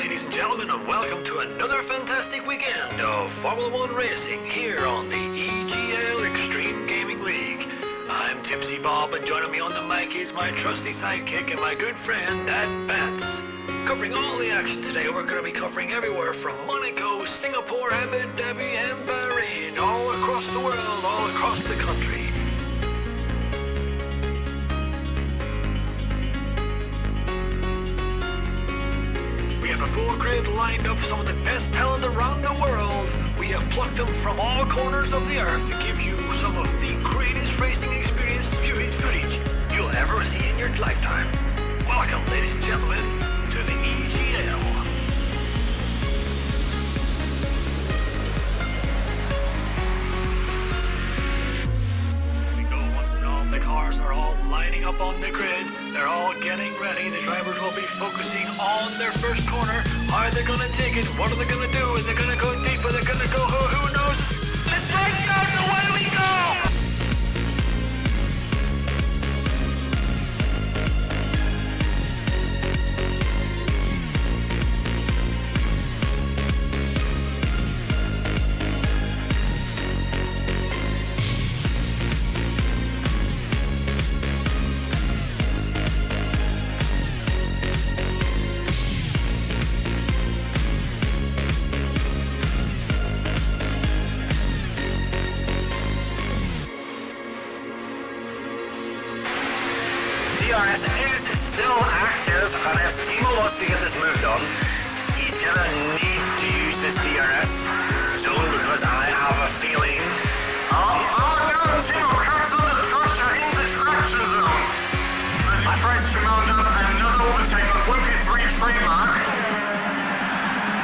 ladies and gentlemen, and welcome to another fantastic weekend of Formula One racing here on the EGL Extreme Gaming League. I'm Tipsy Bob, and joining me on the mic is my trusty sidekick and my good friend, Dad Vance. Covering all the action today, we're going to be covering everywhere from Monaco, Singapore, Abu Dhabi, and Bahrain, all across the world, all across the country. We have a full grid lined up, some of the best talent around the world. We have plucked them from all corners of the earth to give you some of the greatest racing experience viewing footage you'll ever see in your lifetime. Welcome, ladies and gentlemen, to the EGL. We go on, all the cars are all lining up on the grid. They're all getting ready. The drivers will be focusing on their first corner. Are they going to take it? What are they going to do? Is they going to go deep? Are they going to go? Who knows? Let's go! Away we go! DRS is still active, and if Timo wants to get this moved on, he's gonna need to use this DRS zone because I have a feeling. Oh no, Timo, cancel the first into traction zone. I pressed command up and another overtake on 23 trademark.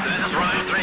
This is round 3.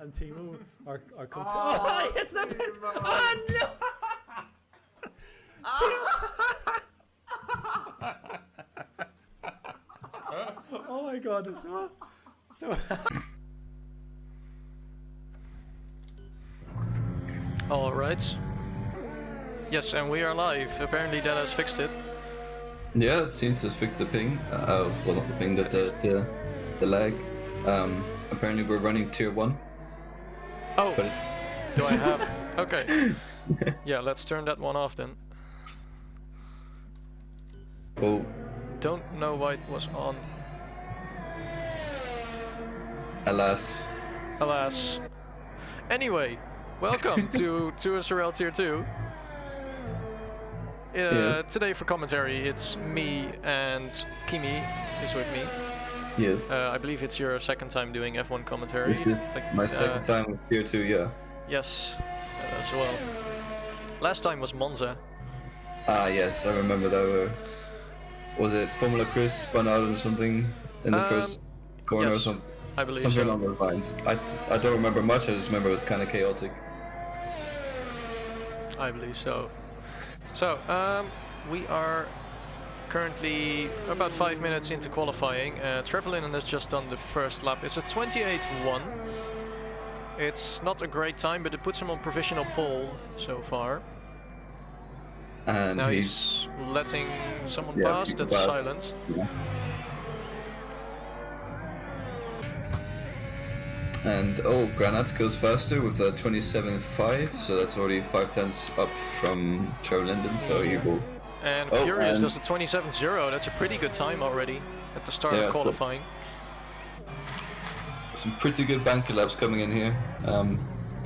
And Timo are oh, it's the pit! Oh no! Oh my god, this is so Alright. Yes, and we are live. Apparently that has fixed it. Yeah, it seems to fix the ping. Well, not the ping, the lag. Apparently we're running tier 1. Oh, But do I have? Okay. Yeah, let's turn that one off then. Oh, Don't know why it was on. alas. Alas. Anyway, welcome to SRL Tier 2. Yeah. Today for commentary, it's me and Kimi is with me. Yes. I believe it's your second time doing F1 commentary. This is my second time with tier 2, yeah. Yes, as well. Last time was Monza. Ah, yes, I remember that. Was it Formula Chris spun out or something in the first corner or yes, something? I believe Something so. along those lines. I don't remember much, I just remember it was kind of chaotic. I believe so. So, we are currently about 5 minutes into qualifying. Trevelyan has just done the first lap. It's a 28.1. It's not a great time, but it puts him on provisional pole so far. And Now he's... he's letting someone Yeah, pass. people That's pass. silent. Yeah. And oh, Granats goes faster with a 27.5, so that's already 5 tenths up from Trevelyan, so he will... And Oh, Furious and- does a 27.0. That's a pretty good time already at the start Yeah, of qualifying. Some pretty good banker laps coming in here.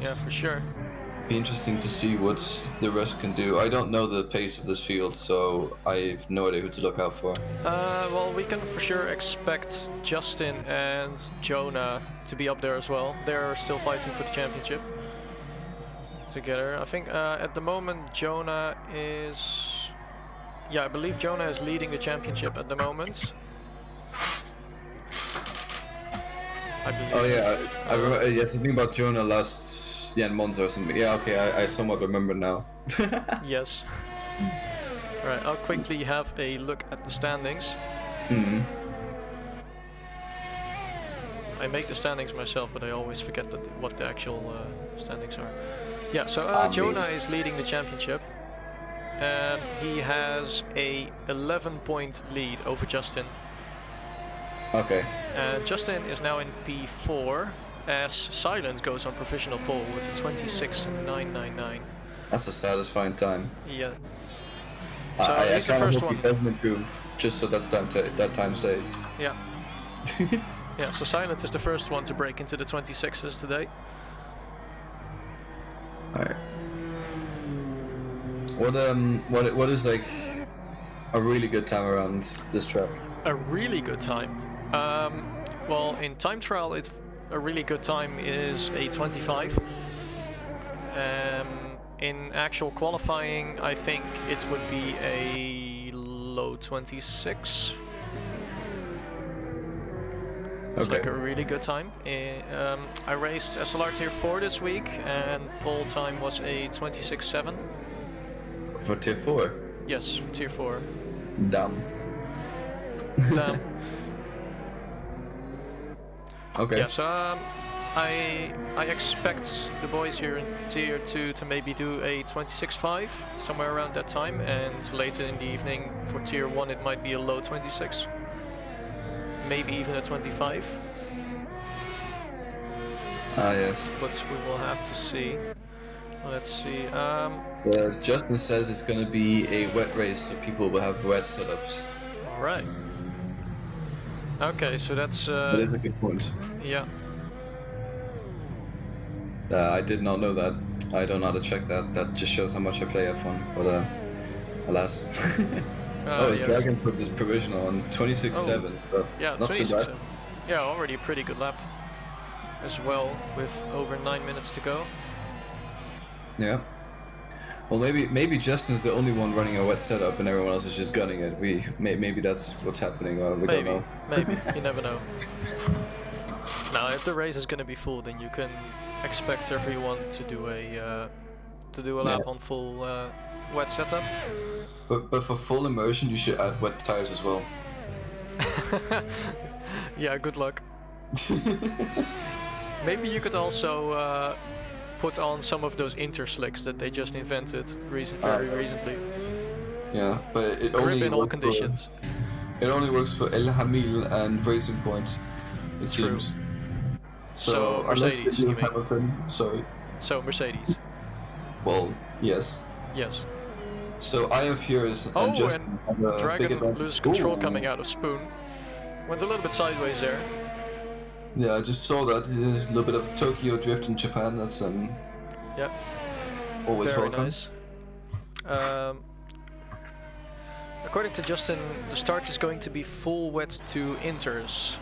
Yeah, for sure. be interesting to see what the rest can do. I don't know the pace of this field, so I have no idea who to look out for. Well, we can for sure expect Justin and Jonah to be up there as well. They're still fighting for the championship together. I think at the moment Jonah is... Yeah, I believe Jonah is leading the championship at the moment. I believe. Oh yeah, I remember. Yeah, something about Jonah last in Monza or something. Yeah, okay, I somewhat remember now. Yes. Right, I'll quickly have a look at the standings. I make the standings myself, but I always forget what the actual standings are. Yeah, so Jonah is leading the championship. He has a 11-point lead over Justin. Okay. And Justin is now in P4 as Silence goes on professional pole with a 26.999. That's a satisfying time. Yeah. So I he's the kind of first hope one. he doesn't improve, just so that time stays. Yeah. Yeah, so Silence is the first one to break into the 26s today. Alright. What is like a really good time around this track? A really good time. Well, in time trial, it's a really good time is a 25. In actual qualifying, I think it would be a low 26. It's Okay. like a really good time. I raced SLR Tier 4 this week, and pole time was a 26.7. For Tier 4? Yes, Tier 4. Damn. Damn. Okay. Yeah, so I expect the boys here in Tier 2 to maybe do a 26.5, somewhere around that time, and later in the evening for Tier 1 it might be a low 26. Maybe even a 25. Ah, yes. But we will have to see. Let's see. So Justin says it's gonna be a wet race, so people will have wet setups. Alright. Okay, so that's... That is a good point. yeah. I did not know that. I don't know how to check that. That just shows how much I play F1. But alas. His Yes. Dragon puts his provisional on 26.7. So Yeah, not too 26. bad. Yeah, already a pretty good lap as well, with over 9 minutes to go. Yeah. Well, maybe Justin's the only one running a wet setup, and everyone else is just gunning it. Maybe that's what's happening. Or we don't know. Maybe. You never know. Now, if the race is going to be full, then you can expect everyone to do a lap on full wet setup. But for full immersion, you should add wet tires as well. Yeah, good luck. Maybe you could also put on some of those interslicks that they just invented very recently. Yeah, but it Grip only in all works conditions. It only works for El Hamil and Racing Point, it True. seems. So unless Mercedes, you do you mean? Hamilton, sorry. So Mercedes. Well, yes. Yes. So I am furious Oh, and just and have a big Dragon advantage. loses control Ooh. coming out of Spoon. Went a little bit sideways there. Yeah, I just saw that. There's a little bit of Tokyo drift in Japan. That's Yep. always Very welcome. nice. According to Justin, the start is going to be full wet to inters.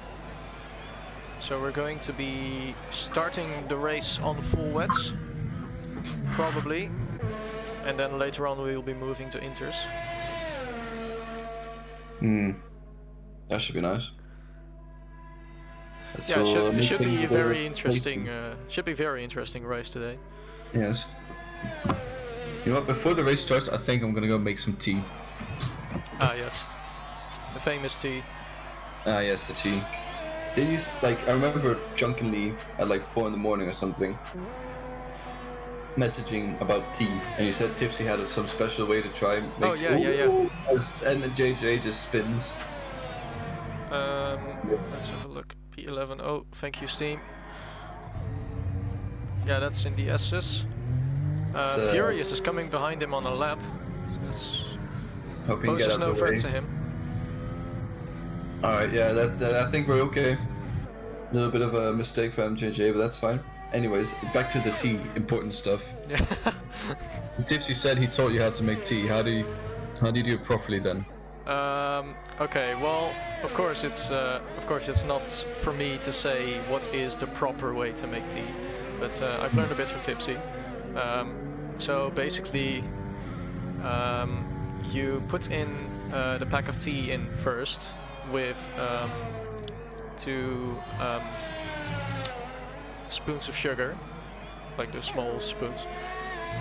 So we're going to be starting the race on full wets, probably, and then later on we will be moving to inters. That should be nice. That's Yeah, for it should be making a the very interesting. racing. Should be very interesting race today. Yes. You know what? Before the race starts, I think I'm gonna go make some tea. Ah yes, the famous tea. Ah, yes, the tea. Did you I remember drunkenly at like 4 in the morning or something, messaging about tea, and you said Tipsy had some special way to try and make tea. Yeah. And the JJ just spins. Let's have a look. P11. Oh, thank you, Steam. Yeah, that's in the S's. Furious is coming behind him on a lap. Hope he can get Poses out no of the threat way. to him. Alright, yeah, that's. I think we're okay. A little bit of a mistake for MJJ, but that's fine. Anyways, back to the tea, important stuff. Yeah. Tipsy said he taught you how to make tea. How do you do it properly then? Okay, well, of course it's not for me to say what is the proper way to make tea, but I've learned a bit from Tipsy. So basically, you put in the pack of tea in first with 2 spoons of sugar, like those small spoons.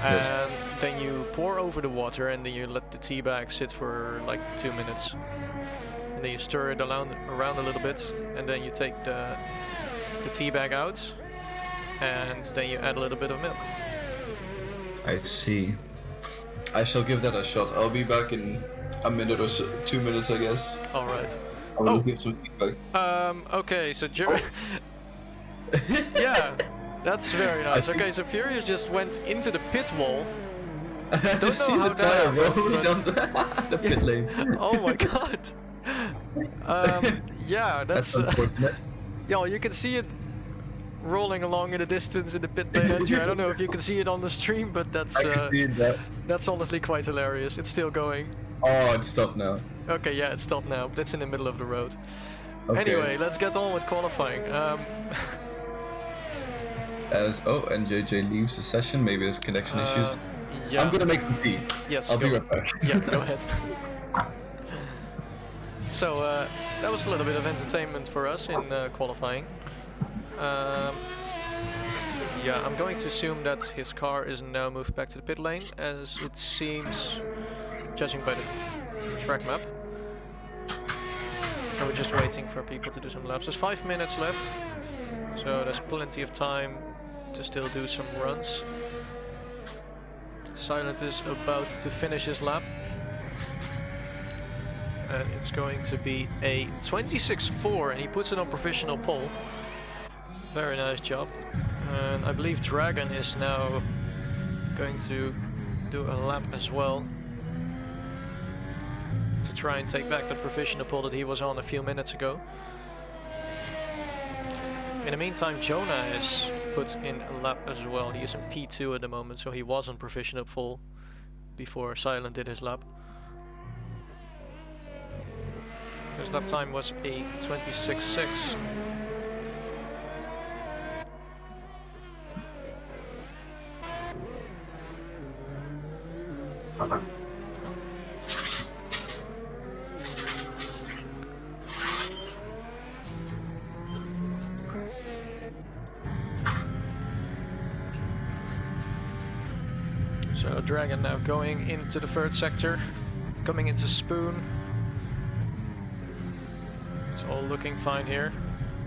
Yes. And then you pour over the water, and then you let the tea bag sit for like 2 minutes. And then you stir it around a little bit, and then you take the tea bag out, and then you add a little bit of milk. I see. I shall give that a shot. I'll be back in a minute or so, 2 minutes, I guess. All right. I will give some feedback. Okay, so yeah, that's very nice. Okay, so Furious just went into the pit wall. I had to see the tire rolling down the pit lane. Oh my god. Yeah, that's unfortunate. yeah, well, you can see it rolling along in the distance in the pit lane. I don't know if you can see it on the stream, but that's I can see that. that's honestly quite hilarious. It's still going. Oh, it stopped now. Okay, yeah, it stopped now, but it's in the middle of the road. Okay. Anyway, let's get on with qualifying. And JJ leaves the session, maybe there's connection issues. Yeah. I'm gonna make some tea. Yes. I'll be right back. Yeah, go ahead. So that was a little bit of entertainment for us in qualifying. Yeah, I'm going to assume that his car is now moved back to the pit lane, as it seems, judging by the track map. So we're just waiting for people to do some laps. There's 5 minutes left, so there's plenty of time to still do some runs. Silent is about to finish his lap. And it's going to be a 26.4, and he puts it on provisional pole. Very nice job. And I believe Dragon is now going to do a lap as well, to try and take back the provisional pole that he was on a few minutes ago. In the meantime, Jonah is put in a lap as well. He is in P2 at the moment, so he was on provisional pole before Silent did his lap. His lap time was a 26.6. So Dragon now going into the third sector, coming into Spoon. It's all looking fine here.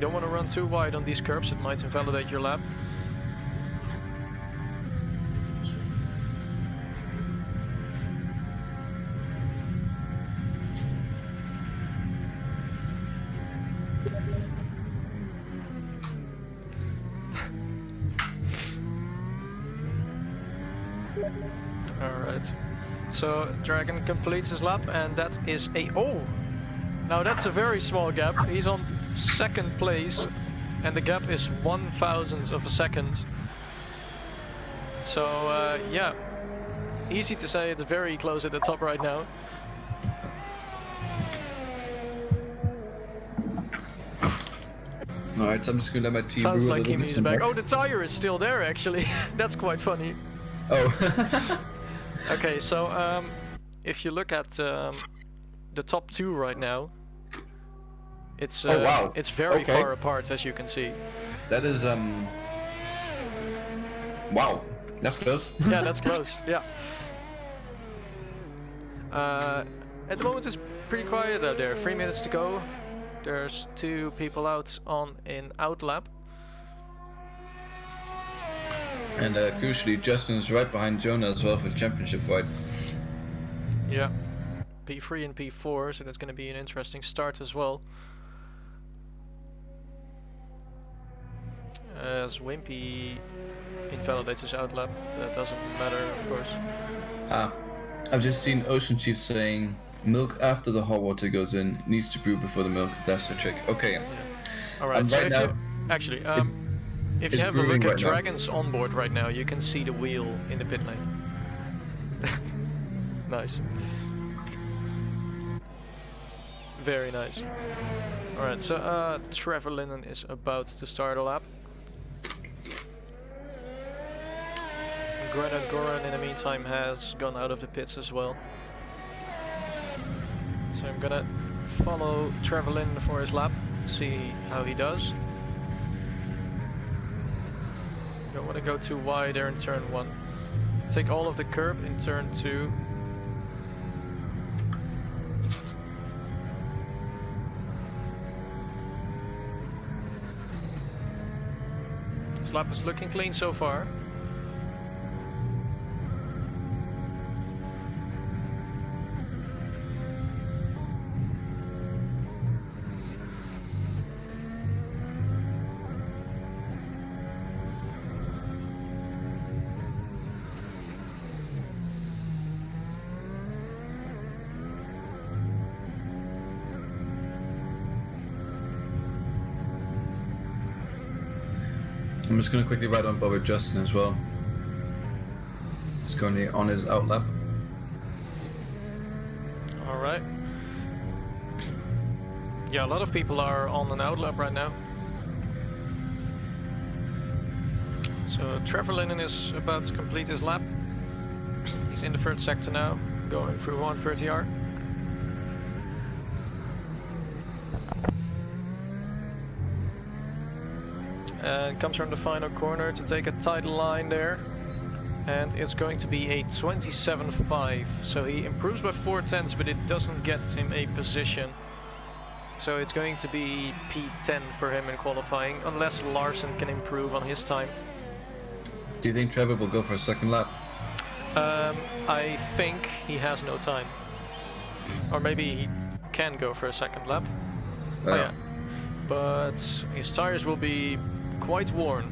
Don't want to run too wide on these curbs, it might invalidate your lap. Alright, so Dragon completes his lap, and that is a... Oh! Now that's a very small gap. He's on second place, and the gap is 1/1000th of a second. So yeah, easy to say, it's very close at the top right now. Alright, I'm just gonna let my team Sounds brew a like little Kimi's bit back. more. Oh, the tire is still there actually. That's quite funny. Oh. Okay, so if you look at the top two right now, it's Oh, wow. it's very Okay. far apart, as you can see. That is wow, that's close. Yeah, that's close. Yeah. At the moment it's pretty quiet out there. 3 minutes to go. There's 2 people out on an out lap. And crucially, Justin's right behind Jonah as well for the championship fight. Yeah. P3 and P4, so that's going to be an interesting start as well. As Wimpy invalidates his out lap, that doesn't matter, of course. Ah, I've just seen Ocean Chief saying milk after the hot water goes in needs to brew before the milk. That's the trick. Okay. Alright, so right if now- you, actually, If you have a look at Dragon's onboard right now, you can see the wheel in the pit lane. Nice. Very nice. Alright, so Trevor Linden is about to start a lap. Grenad Goran in the meantime has gone out of the pits as well. So I'm gonna follow Trevor Linden for his lap, see how he does. Don't want to go too wide there in turn 1. Take all of the curb in turn 2. This lap is looking clean so far. I'm just going to quickly ride on Bob with Justin as well. He's currently on his out lap. Alright. Yeah, a lot of people are on an out lap right now. So Trevor Linden is about to complete his lap. He's in the third sector now, going through 130R. And comes from the final corner to take a tight line there. And it's going to be a 27.5. So he improves by 4/10, but it doesn't get him a position. So it's going to be P10 for him in qualifying, unless Larson can improve on his time. Do you think Trevor will go for a second lap? I think he has no time. Or maybe he can go for a second lap. Oh yeah. But his tires will be quite worn.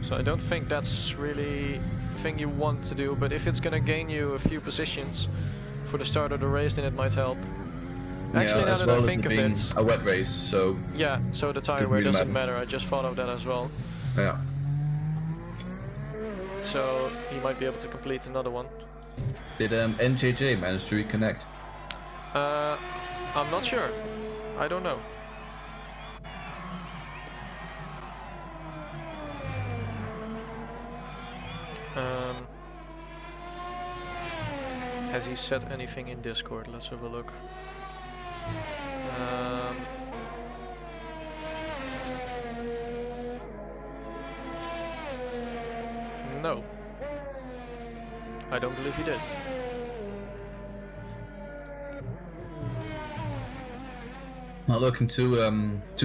So I don't think that's really the thing you want to do, but if it's gonna gain you a few positions for the start of the race, then it might help. Actually, now that I think of it, a wet race, so yeah, so the tire wear doesn't matter. I just thought of that as well. Yeah. So he might be able to complete another one. Did NJJ manage to reconnect? I'm not sure. I don't know. Has he said anything in Discord? Let's have a look. No. I don't believe he did. Not looking too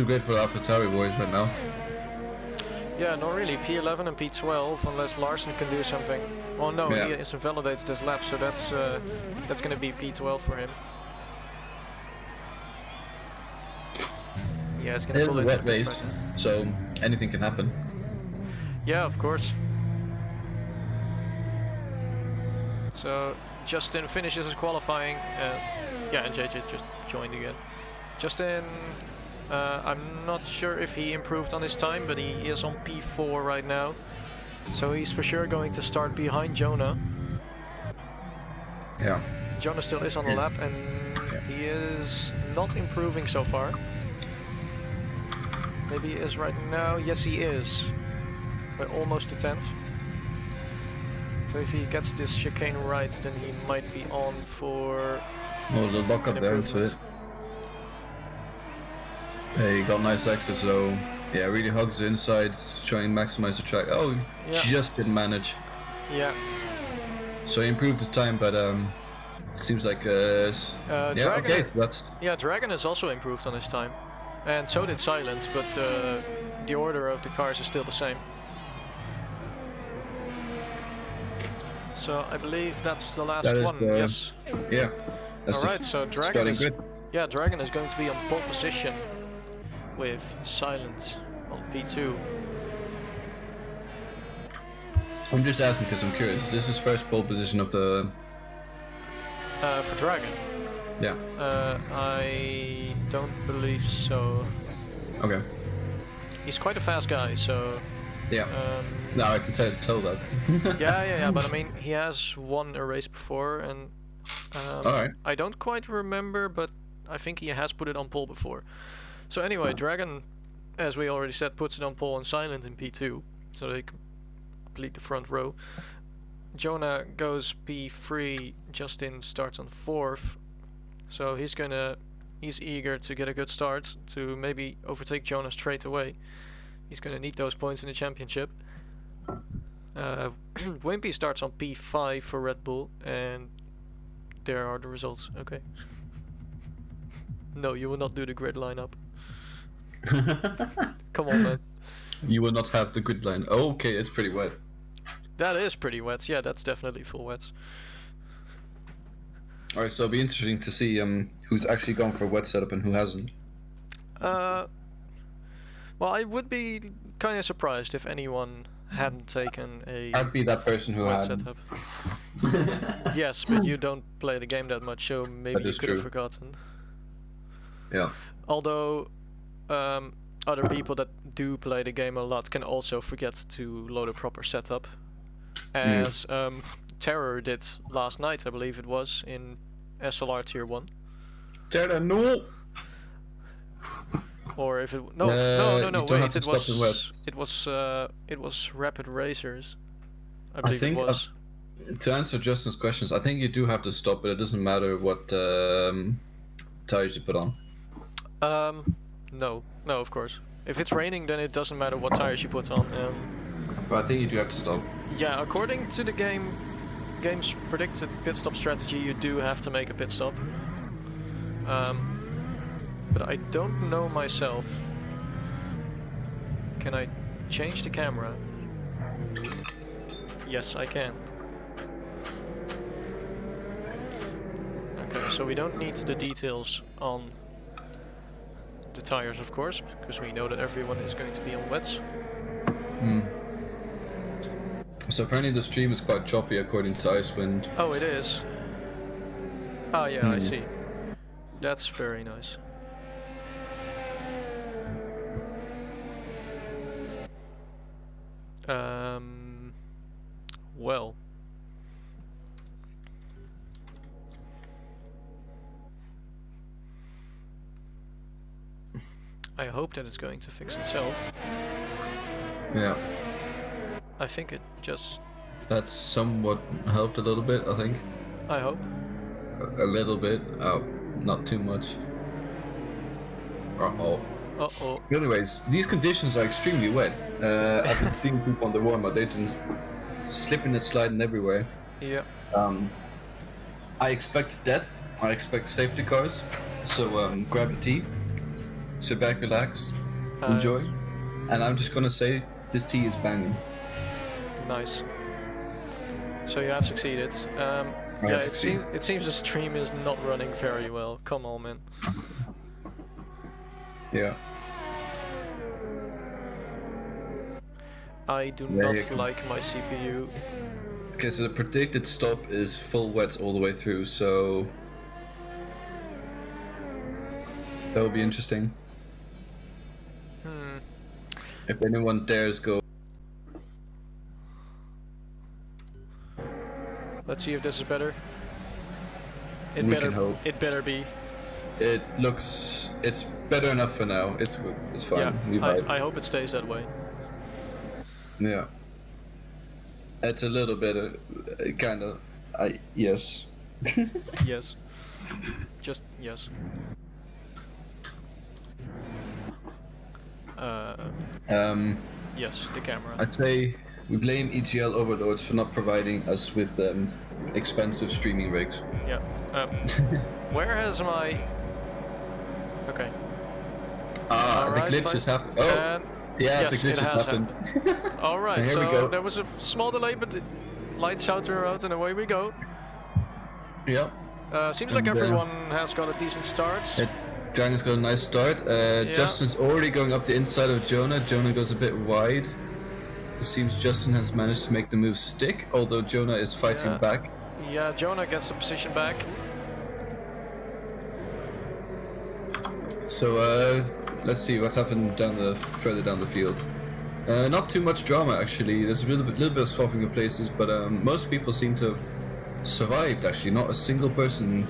great for the AlphaTauri boys right now. Yeah, not really. P11 and P12, unless Larson can do something. Oh no, yeah. He has invalidated this lap, so that's going to be P12 for him. Yeah, it's going to pull a it. Wet race, so anything can happen. Yeah, of course. So Justin finishes his qualifying. Yeah, and JJ just joined again. Justin, I'm not sure if he improved on his time, but he is on P4 right now. So he's for sure going to start behind Jonah. Yeah. Jonah still is on the lap, and he is not improving so far. Maybe he is right now. Yes, he is. By almost a 10th. So if he gets this chicane right, then he might be on for... Oh, the lock up there into it. Hey, he got nice exit, so yeah, really hugs the inside to try and maximize the track. Oh, yeah. Just didn't manage. Yeah. So he improved his time, but seems like yeah, Dragon, okay, that's... Yeah, Dragon has also improved on his time. And so did Silence, but the order of the cars is still the same. So I believe that's the last one, yes. Yeah. Alright, so Dragon is, yeah, Dragon is going to be on pole position with Silence on P2. I'm just asking because I'm curious, is this his first pole position of the... For Dragon? Yeah. I don't believe so. Okay. He's quite a fast guy, so... Yeah. Now I can tell that. yeah, but I mean, he has won a race before, and Alright. I don't quite remember, but I think he has put it on pole before. So anyway, Dragon, as we already said, puts it on pole and silent in P2, so they complete the front row. Jonah goes P3, Justin starts on 4th, so he's eager to get a good start to maybe overtake Jonah straight away. He's gonna need those points in the championship. Wimpy starts on P5 for Red Bull, and there are the results. Okay. No, you will not do the grid lineup. Come on, man. You will not have the grid line. Oh, okay, it's pretty wet. That is pretty wet. Yeah, that's definitely full wet. Alright, so it'll be interesting to see who's actually gone for a wet setup and who hasn't. Well, I would be kind of surprised if anyone hadn't taken a I'd be that person who wet had. setup. Yes, but you don't play the game that much, so maybe That you is could have true. forgotten. Yeah. Although, other people that do play the game a lot can also forget to load a proper setup. As Terror did last night, I believe it was, in SLR Tier 1. Terra, no! Or if it you don't wait, have to stop in wet. it was Rapid Racers. I I believe think it was. to answer Justin's questions, I think you do have to stop, but it doesn't matter what tires you put on. No, of course. If it's raining, then it doesn't matter what tires you put on. But I think you do have to stop. Yeah, according to the game's predicted pit stop strategy, you do have to make a pit stop. But I don't know myself. Can I change the camera? Yes, I can. Okay, so we don't need the details on the tires, of course, because we know that everyone is going to be on wets. So apparently the stream is quite choppy according to Icewind. Oh, it is. Oh yeah, I see. That's very nice. Well. I hope that it's going to fix itself. Yeah. I think it just... That's somewhat helped a little bit, I think. I hope. A little bit. Oh, not too much. Uh-oh. Uh-oh. Anyways, these conditions are extremely wet. I've been seeing people on the warm-up, they're just slipping and sliding everywhere. Yeah. I expect death. I expect safety cars. So grab a tea, sit back, relax, enjoy. And I'm just gonna say this tea is banging. Nice. So you have succeeded. Yeah, it seems the stream is not running very well. Come on, man. Yeah. I do not like my CPU. Okay, so the predicted stop is full wet all the way through, so that will be interesting. If anyone dares go. Let's see if this is better. We can hope. It better be. It looks, it's better enough for now. It's good. It's fine. Yeah, We vibe. I hope it stays that way. Yeah. It's a little bit, kind of. Yes. Yes. Just yes. Yes, the camera. I'd say we blame EGL overlords for not providing us with expensive streaming rigs. Yeah. Where has my... Okay. The glitch has happened. Oh, yeah, yes, the glitch has happened. Alright, Here we so go. there was a small delay, but the lights out are out and away we go. Yep. Seems like everyone has got a decent start. Dragon's got a nice start. Justin's already going up the inside of Jonah. Jonah goes a bit wide. It seems Justin has managed to make the move stick, although Jonah is fighting back. Yeah, Jonah gets the position back. So let's see what's happened further down the field. Not too much drama actually. There's a little bit of swapping of places, but most people seem to have survived. Actually, not a single person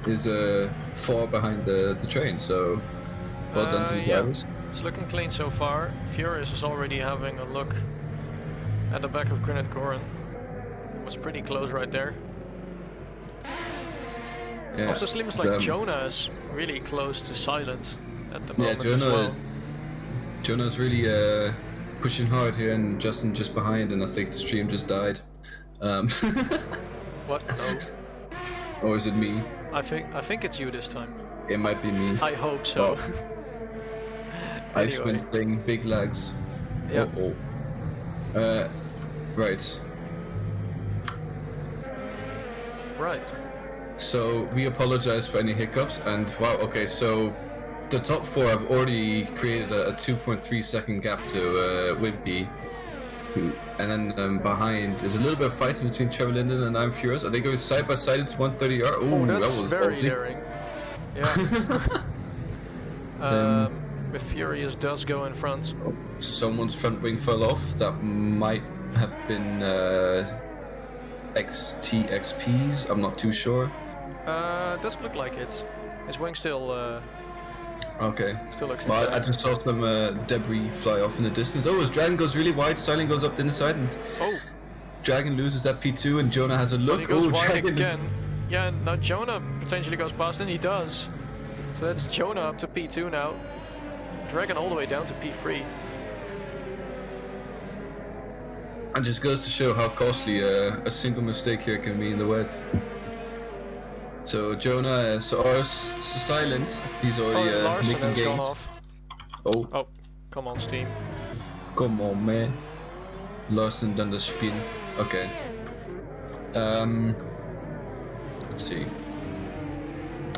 is far behind the train. So well done to the drivers. It's looking clean so far. Furious is already having a look at the back of Granite Goran. It was pretty close right there. Yeah. Also seems like Jonah is really close to Silent at the moment as well. Jonah's really pushing hard here, and Justin just behind, and I think the stream just died. What? No. Or is it me? I think it's you this time. It might be me. I hope so. I experiencing big lags. Yeah. Right. Right. So we apologize for any hiccups, and wow, okay, so the top 4 have already created a 2.3 second gap to Wimpy, and then behind there's a little bit of fighting between Trevor Linden and I'm Furious. Are they going side by side into 130R? Ooh, that's that was very ballsy. daring. Yeah. If Furious does go in front. Someone's front wing fell off. That might have been XTXP's. I'm not too sure. Doesn't look like it. His wing still. Okay. Still looks. Well, I just saw some debris fly off in the distance. Oh, his Dragon goes really wide. Silent goes up the inside, and Dragon loses that P2, and Jonah has a look. He goes wide Dragon again. Yeah, now Jonah potentially goes past, and he does. So that's Jonah up to P2 now. Dragon all the way down to P3. And just goes to show how costly a single mistake here can be in the wet. So Jonah, so Silent, he's already making gains. Off. Oh, come on, Steam. Come on, man. Larsen done the spin. Okay. Let's see.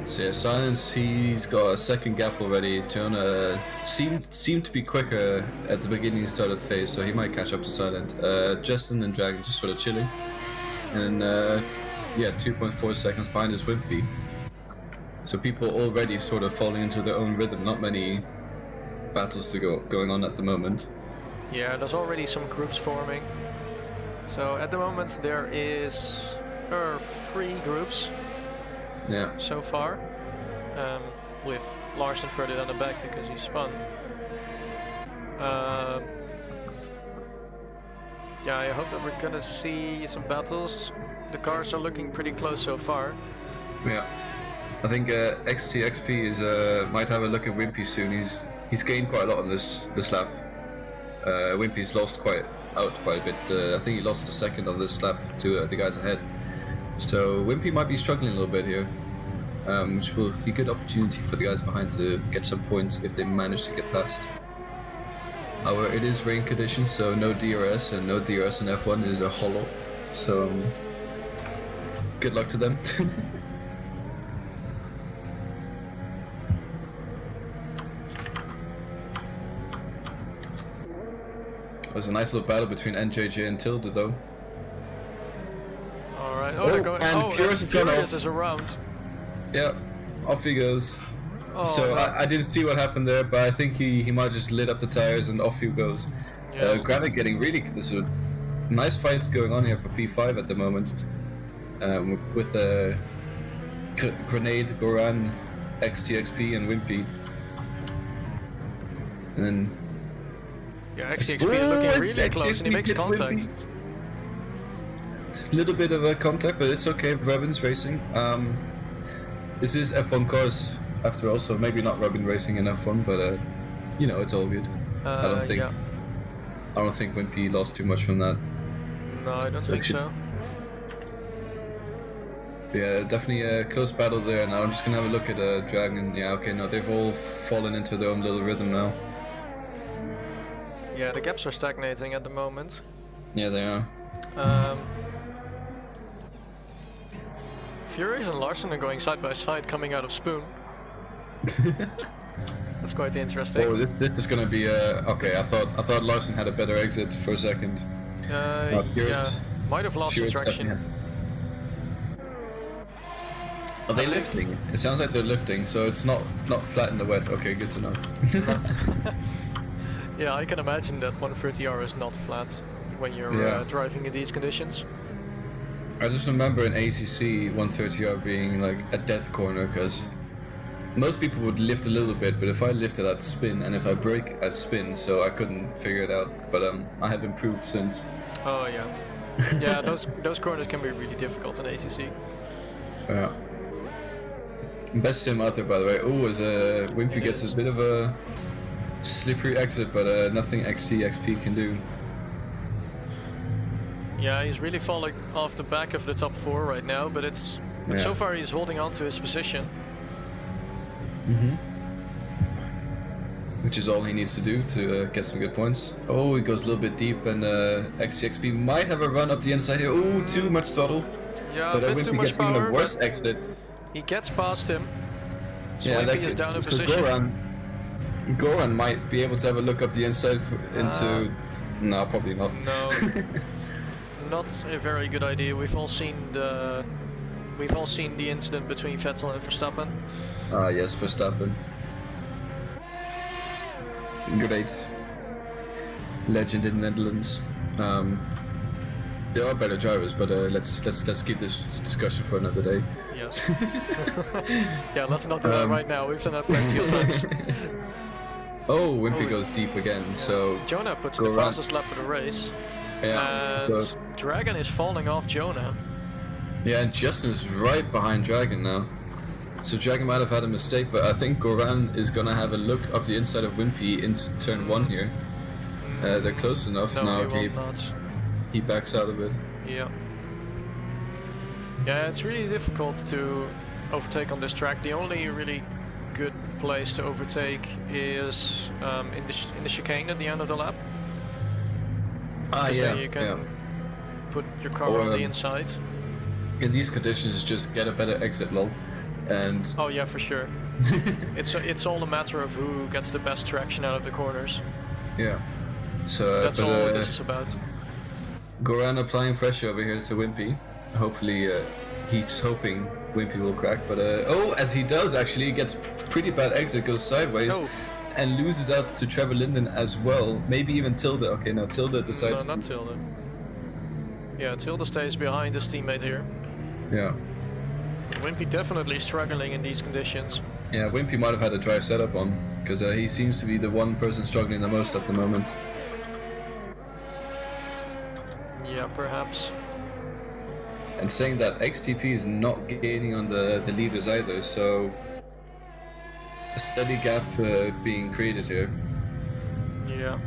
So yeah, Silence, he's got a second gap already. Jonah seemed to be quicker at the beginning and start of the phase, so he might catch up to Silent. Justin and Dragon just sort of chilling. And yeah, 2.4 seconds behind is Wimpy. So people already sort of falling into their own rhythm. Not many battles going on at the moment. Yeah, there's already some groups forming. So at the moment there is 3 groups. Yeah. So far, with Larsen further down the back because he spun. Yeah, I hope that we're gonna see some battles. The cars are looking pretty close so far. Yeah, I think XTXP is might have a look at Wimpy soon. He's gained quite a lot on this lap. Wimpy's lost quite a bit. I think he lost a second on this lap to the guys ahead. So Wimpy might be struggling a little bit here, which will be a good opportunity for the guys behind to get some points if they manage to get past. However, it is rain conditions, so no DRS, and no DRS in F1 is a hollow. So good luck to them. It was a nice little battle between NJJ and Tilde, though. Alright, they're going. And Furious is around. Yeah, off he goes. Oh, so no. I didn't see what happened there, but I think he might just lit up the tires and off he goes. Yeah. Granite getting really, there's a nice fights going on here for P5 at the moment. With Grenade, Goran, XTXP and Wimpy. And then Yeah, XTXP is looking really close and he makes contact. A little bit of a contact, but it's okay. Robin's racing. This is F1 cars after all, so maybe not Robin racing in F1, but you know, it's all good. I don't think Wimpy lost too much from that. No, I don't think so. Yeah, definitely a close battle there. Now I'm just gonna have a look at Dragon. Yeah, okay, no, they've all fallen into their own little rhythm now. Yeah, the gaps are stagnating at the moment. Yeah, they are. Furious and Larsen are going side by side coming out of Spoon. That's quite interesting. Oh, this is gonna be okay. I thought Larsen had a better exit for a second. Yeah, might have lost the traction. Are they lifting? It sounds like they're lifting, so it's not flat in the wet. Okay, good to know. Yeah, I can imagine that 130R is not flat when you're driving in these conditions. I just remember in ACC 130R being like a death corner, because most people would lift a little bit, but if I lifted I'd spin, and if I brake I'd spin, so I couldn't figure it out. But I have improved since. Oh yeah. Yeah, those corners can be really difficult in ACC. Yeah. Best sim out there, by the way. Oh, as Wimpy gets a bit of a slippery exit, but nothing XP can do. Yeah, he's really falling off the back of the top 4 right now, but so far he's holding on to his position. Which is all he needs to do to get some good points. Oh, he goes a little bit deep, and XCXP might have a run up the inside here. Oh, too much throttle. Yeah, but a bit too Wimpy much gets power, even a worse exit. He gets past him. So Yeah, Wimpy is down in position. Goran might be able to have a look up the inside into... No, probably not. No, not a very good idea. We've all seen the incident between Vettel and Verstappen. Ah, yes, Verstappen. Great. Legend in the Netherlands. There are better drivers, but let's keep this discussion for another day. Yes. Yeah, let's not do that right now. We've done that plenty of times. Oh, Wimpy goes deep again, so... Jonah puts in the fastest lap of the race. Yeah. And Dragon is falling off Jonah. Yeah, and Justin's right behind Dragon now. So Dragon might have had a mistake, but I think Goran is gonna have a look up the inside of Wimpy into turn 1 here. They're close enough. No, now he will not. He backs out of it. Yeah. Yeah, it's really difficult to overtake on this track. The only really good place to overtake is in the chicane at the end of the lap. Ah, yeah. Then you can put your car Or, on the inside. In these conditions, just get a better exit log, and... Oh yeah, for sure. It's all a matter of who gets the best traction out of the corners. Yeah. So that's all this is about. Goran applying pressure over here to Wimpy. Hopefully, he's hoping Wimpy will crack, but oh, as he does actually, he gets pretty bad exit, goes sideways, and loses out to Trevor Linden as well. Maybe even Tilda. Okay, no, Tilda decides. No, not Tilda. Yeah, Tilda stays behind his teammate here. Yeah. Wimpy definitely struggling in these conditions. Yeah, Wimpy might have had a drive setup on, because he seems to be the one person struggling the most at the moment. Yeah, perhaps. And saying that XTP is not gaining on the leaders either, so a steady gap being created here. Yeah.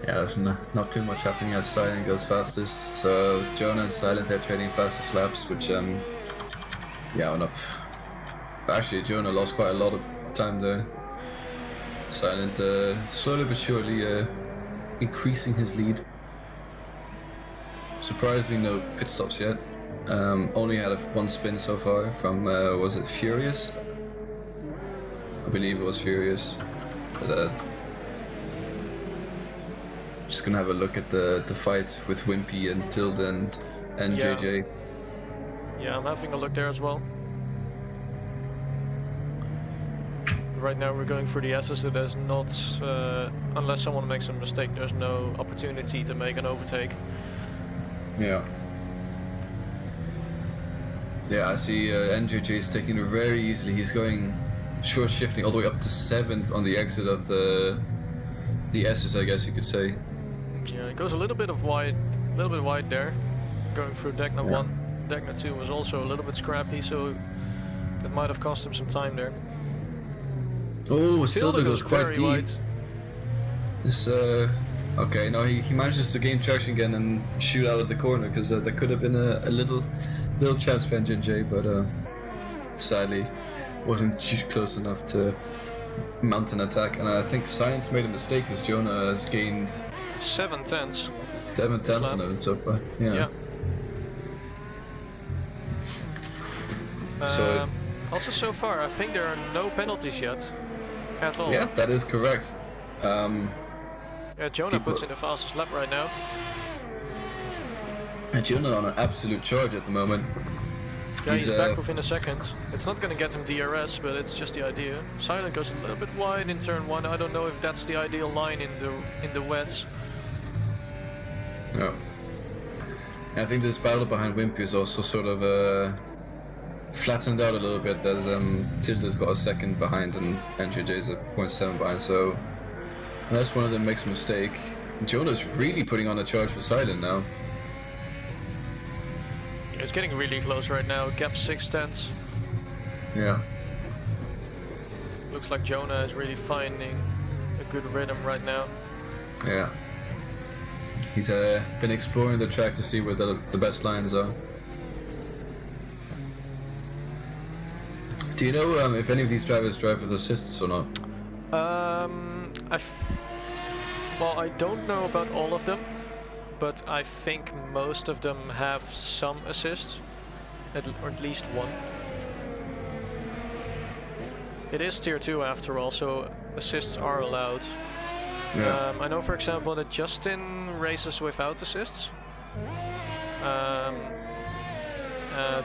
Yeah, there's not too much happening as Silent goes fastest. So Jonah and Silent, they're trading fastest laps, which yeah, no. Actually, Jonah lost quite a lot of time there. Silent slowly but surely increasing his lead. Surprisingly, no pit stops yet. Only had one spin so far from was it Furious? I believe it was Furious. But just gonna have a look at the fight with Wimpy and Tilda and Yeah. JJ. Yeah, I'm having a look there as well. Right now we're going for the S's, so there's not, unless someone makes a mistake, there's no opportunity to make an overtake. Yeah. Yeah, I see NJJ is taking it very easily. He's going short shifting all the way up to 7th on the exit of the S's, I guess you could say. Yeah, it goes a little bit wide there, going through Degna 1. Degna 2 was also a little bit scrappy, so that might have cost him some time there. Oh, Tilda goes quite very deep. wide. This okay, no, he manages to gain traction again and shoot out of the corner, because there could have been a little chance for NJJ, but sadly wasn't close enough to mount an attack. And I think Science made a mistake, because Jonah has gained 7 tenths. 7 tenths on him so far. Yeah. So also so far, I think there are no penalties yet at all. yeah, that is correct. Jonah puts in the fastest lap right now. And Jonah on an absolute charge at the moment. Yeah, he's back within a second. It's not gonna get him DRS, but it's just the idea. Silent goes a little bit wide in turn 1. I don't know if that's the ideal line in the wets. No. I think this battle behind Wimpy is also sort of flattened out a little bit, as Tilda's got a second behind and NJJ's a 0.7 behind, so unless one of them makes a mistake. Jonah's really putting on a charge for Silent now. It's getting really close right now, gap 6/10. Yeah. Looks like Jonah is really finding a good rhythm right now. Yeah. He's been exploring the track to see where the best lines are. Do you know if any of these drivers drive with assists or not? Well, I don't know about all of them, but I think most of them have some assist, or at least one. It is tier 2 after all, so assists are allowed. Yeah. I know, for example, that Justin races without assists.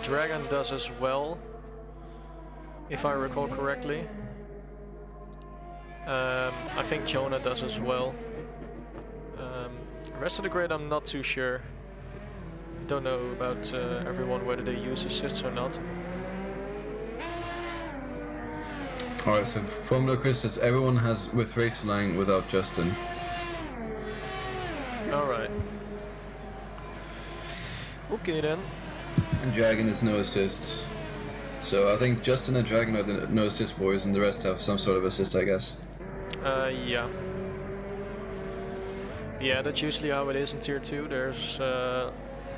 Dragon does as well, if I recall correctly. I think Jonah does as well. The rest of the grid I'm not too sure. Don't know about everyone, whether they use assists or not. Alright, so Formula Chris says everyone has with race line without Justin. Alright. Okay then. And Dragon is no assists. So I think Justin and Dragon are the no assist boys, and the rest have some sort of assist, I guess. Yeah. Yeah, that's usually how it is in tier 2. There's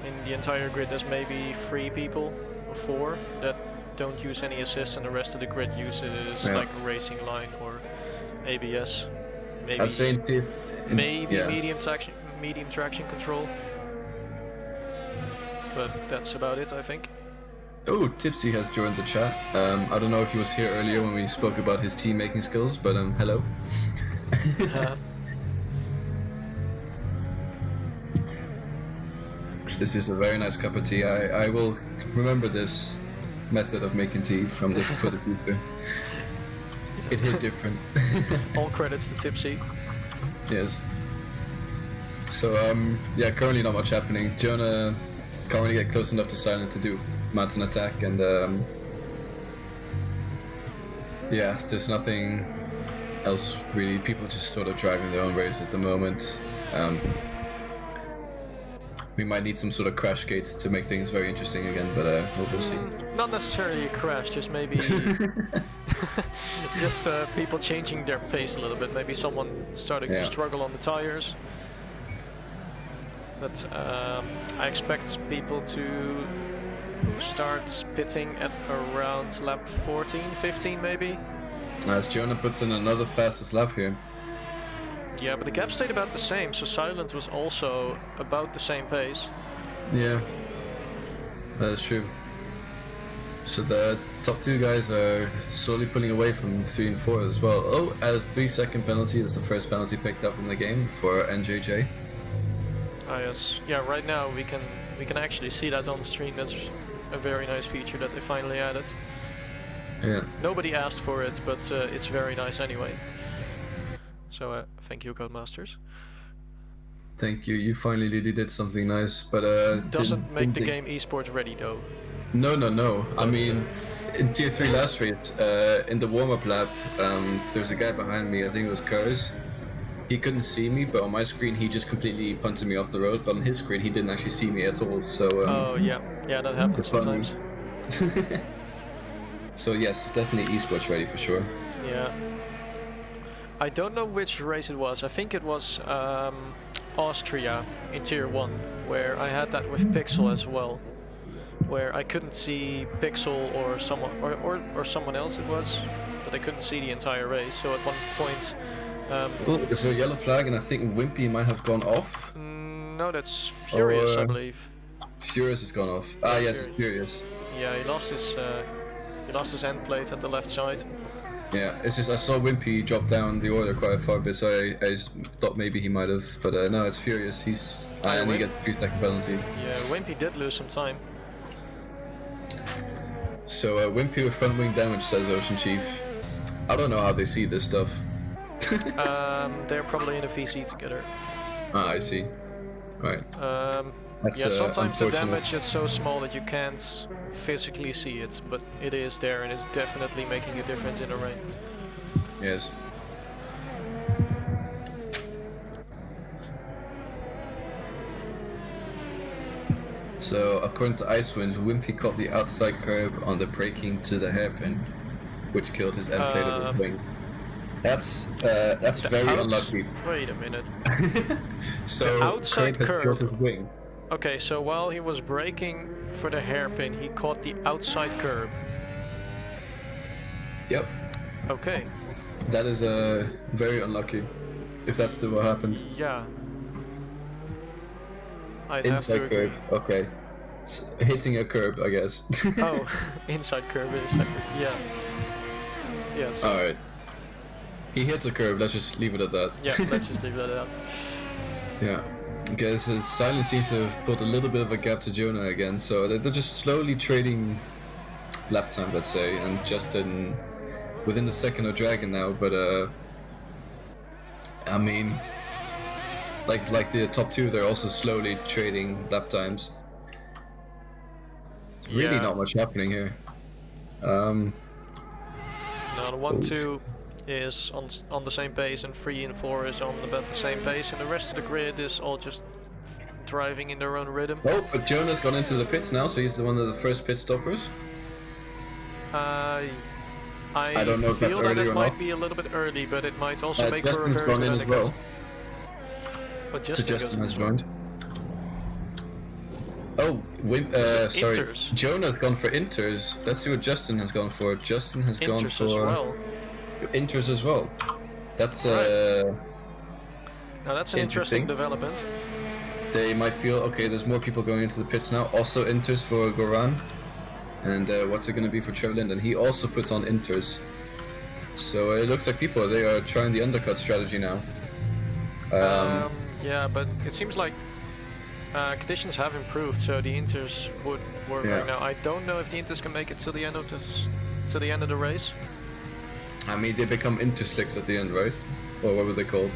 in the entire grid there's maybe 3 people or 4 that don't use any assists, and the rest of the grid uses like a racing line or ABS. Maybe, I'd say medium traction control. But that's about it, I think. Oh, Tipsy has joined the chat. I don't know if he was here earlier when we spoke about his team making skills, but hello. This is a very nice cup of tea. I will remember this method of making tea for the future. It hit different. All credits to Tipsy. Yes. So yeah, currently not much happening. Jonah can't really get close enough to Silent to do mountain attack, and yeah, there's nothing else really. People just sort of driving their own race at the moment. We might need some sort of crash gate to make things very interesting again, but we'll see. Not necessarily a crash, just maybe just people changing their pace a little bit. Maybe someone starting to struggle on the tires. But I expect people to start pitting at around lap 14, 15 maybe. As Jonah puts in another fastest lap here. Yeah, but the gap stayed about the same, so Silent was also about the same pace. Yeah, that is true. So the top 2 guys are slowly pulling away from 3 and 4 as well. Oh, as 3-second penalty, that's the first penalty picked up in the game for NJJ. Ah yes, yeah. Right now we can actually see that on the stream. That's a very nice feature that they finally added. Yeah. Nobody asked for it, but it's very nice anyway. So thank you, Codemasters. Thank you. You finally really did something nice, but doesn't make the game esports ready though. No. I mean, in tier 3 last race, in the warm-up lap, there's a guy behind me. I think it was Kurs. He couldn't see me, but on my screen he just completely punted me off the road. But on his screen he didn't actually see me at all. So. Oh yeah, that happens sometimes. So yes, definitely esports ready for sure. Yeah. I don't know which race it was. I think it was Austria in tier 1, where I had that with Pixel as well, where I couldn't see Pixel or someone or someone else it was, but I couldn't see the entire race. So at one point. There's a yellow flag, and I think Wimpy might have gone off. No, that's Furious, I believe. Furious has gone off. Ah, yes, Furious. Yeah, he lost his end plate at the left side. Yeah, it's just I saw Wimpy drop down the order quite a far bit, so I thought maybe he might have, but no, it's Furious. And he gets 3-second penalty. Yeah, Wimpy did lose some time. So Wimpy with front wing damage, says Ocean Chief. I don't know how they see this stuff. They're probably in a VC together. Ah, I see. Right. That's, yeah, sometimes the unfortunate. damage is so small that you can't physically see it, but it is there and it's definitely making a difference in the rain. Yes. So, according to Icewind, Wimpy caught the outside curb on the braking to the hairpin, which killed his end plate of the wing. That's very unlucky. Wait a minute. So, the outside Curb has curb. killed his wing. Okay, so while he was braking for the hairpin, he caught the outside curb. Yep. Okay. That is very unlucky, if that's still what happened. Yeah. I'd have to Inside agree. curb, okay. Hitting a curb, I guess. Oh, inside curb is separate. Yeah. Yes. Alright. He hits a curb, let's just leave it at that. Yeah, let's just leave that out. Yeah. Because Silence seems to have put a little bit of a gap to Jonah again, so they're just slowly trading lap times, I'd say, and Justin within the second of Dragon now, but I mean, like the top two, they're also slowly trading lap times. It's really Yeah. not much happening here. Now the 1-2 is on the same pace, and 3 and 4 is on about the same pace, and the rest of the grid is all just driving in their own rhythm. Oh, but Jonah's gone into the pits now, so he's one of the first pit stoppers. I don't know if feel that's that early it or might not. be a little bit early, but it might also make for a Justin's very gone good in as undercut. well. But So Justin Justin goes has in. joined. Oh, sorry. Inters. Jonah's gone for Inters. Let's see what Justin has gone for. Justin has gone Inters for as well. Inters as well. That's Now that's an interesting Interesting. development. They might feel okay. There's more people going into the pits now. Also Inters for Goran. And what's it going to be for Trevor Linden? He also puts on Inters. So it looks like they are trying the undercut strategy now. Yeah, but it seems like conditions have improved, so the Inters would work Yeah. right now. I don't know if the Inters can make it to the end of the race. I mean, they become Interslicks at the end, right? Or what were they called?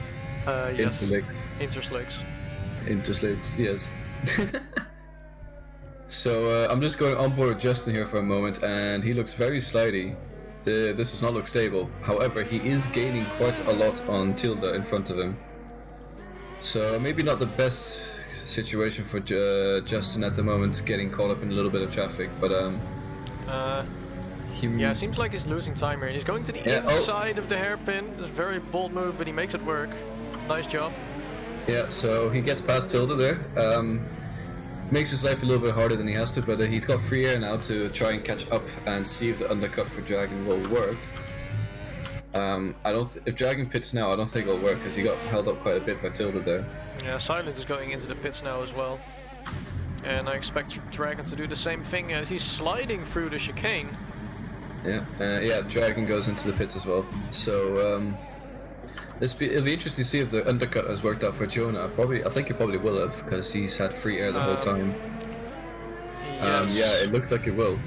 Yes. Interlicks. Interslicks. Interslicks, yes. So I'm just going on board Justin here for a moment, and he looks very slidey. This does not look stable. However, he is gaining quite a lot on Tilda in front of him. So maybe not the best situation for Justin at the moment, getting caught up in a little bit of traffic, but Yeah, it seems like he's losing time here. He's going to the Yeah, inside of the hairpin. It's a very bold move, but he makes it work. Nice job. Yeah, so he gets past Tilda there. Makes his life a little bit harder than he has to, but he's got free air now to try and catch up and see if the undercut for Dragon will work. If Dragon pits now, I don't think it'll work because he got held up quite a bit by Tilda there. Yeah, Silence is going into the pits now as well. And I expect Dragon to do the same thing as he's sliding through the chicane. Yeah, Dragon goes into the pits as well. So it'll be interesting to see if the undercut has worked out for Jonah. I think it probably will have because he's had free air the whole time. Yes. Yeah, it looks like it will.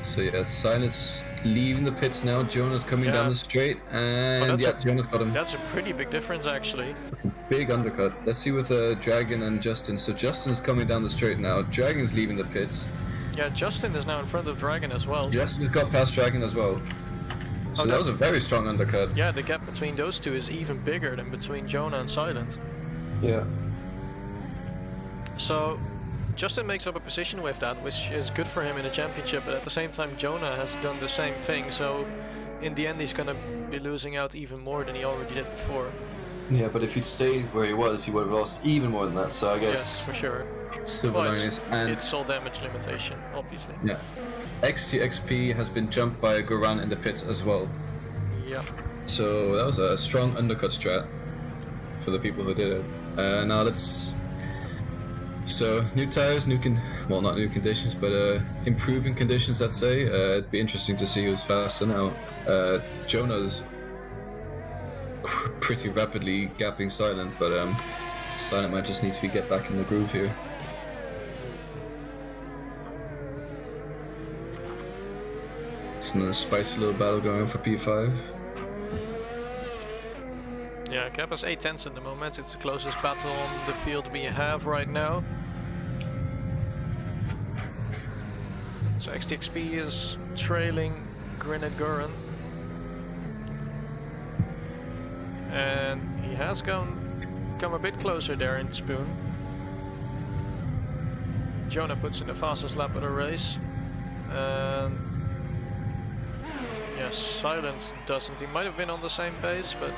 So yeah, Silence leaving the pits now. Jonah's coming down the straight, and Jonah's got him. That's a pretty big difference, actually. That's a big undercut. Let's see with Dragon and Justin. So Justin's coming down the straight now. Dragon's leaving the pits. Yeah, Justin is now in front of Dragon as well. Justin's got past Dragon as well. So that was a very strong undercut. Yeah, the gap between those two is even bigger than between Jonah and Silent. Yeah. So Justin makes up a position with that, which is good for him in the championship, but at the same time Jonah has done the same thing, so in the end he's gonna be losing out even more than he already did before. Yeah, but if he'd stayed where he was, he would have lost even more than that, so I guess... Yes, for sure. Silver Well, linings. And it's all damage limitation, obviously. yeah. XTXP has been jumped by Goran in the pits as well. Yeah. So that was a strong undercut strat for the people who did it. Now let's So new tires, well, not new conditions, but improving conditions. Let's say it'd be interesting to see who's faster now. Jonah's pretty rapidly gapping Silent, but Silent might just need to get back in the groove here. It's a spicy little battle going on for P5. Yeah, Cap has 8 tenths at the moment. It's the closest battle on the field we have right now. So XTXP is trailing Grinnet Guren. And he has come a bit closer there in Spoon. Jonah puts in the fastest lap of the race. And yes, Silence doesn't. He might have been on the same pace, but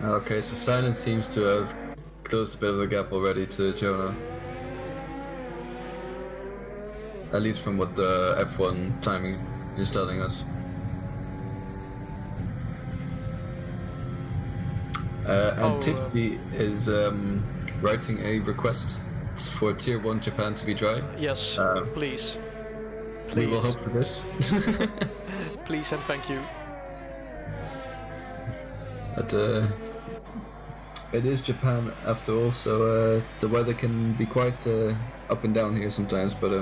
Okay, so Silent seems to have closed a bit of a gap already to Jonah. At least from what the F1 timing is telling us. And Tipsy is writing a request for Tier 1 Japan to be dry. yes, please. We will hope for this. Please and thank you. But it is Japan after all, so the weather can be quite up and down here sometimes. But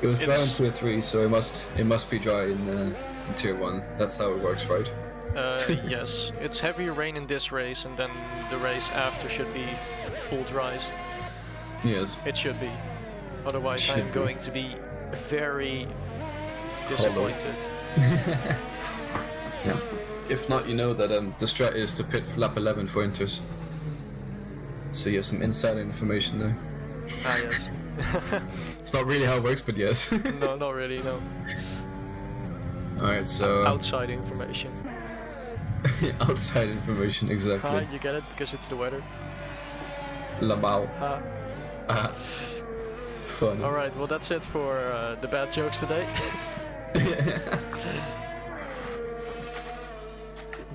it was dry in Tier 3, so it must be dry in Tier 1. That's how it works, right? Yes, it's heavy rain in this race, and then the race after should be full dries. Yes. It should be. Otherwise, Should I'm be. going to be very disappointed. Yeah. If not, you know that the strat is to pit for lap 11 for Inters. So you have some inside information there. Ah, yes. It's not really how it works, but yes. No, not really, no. Alright, so... Outside information. outside information, exactly. You get it? Because it's the weather. Labao. Fun. Alright, well that's it for the bad jokes today.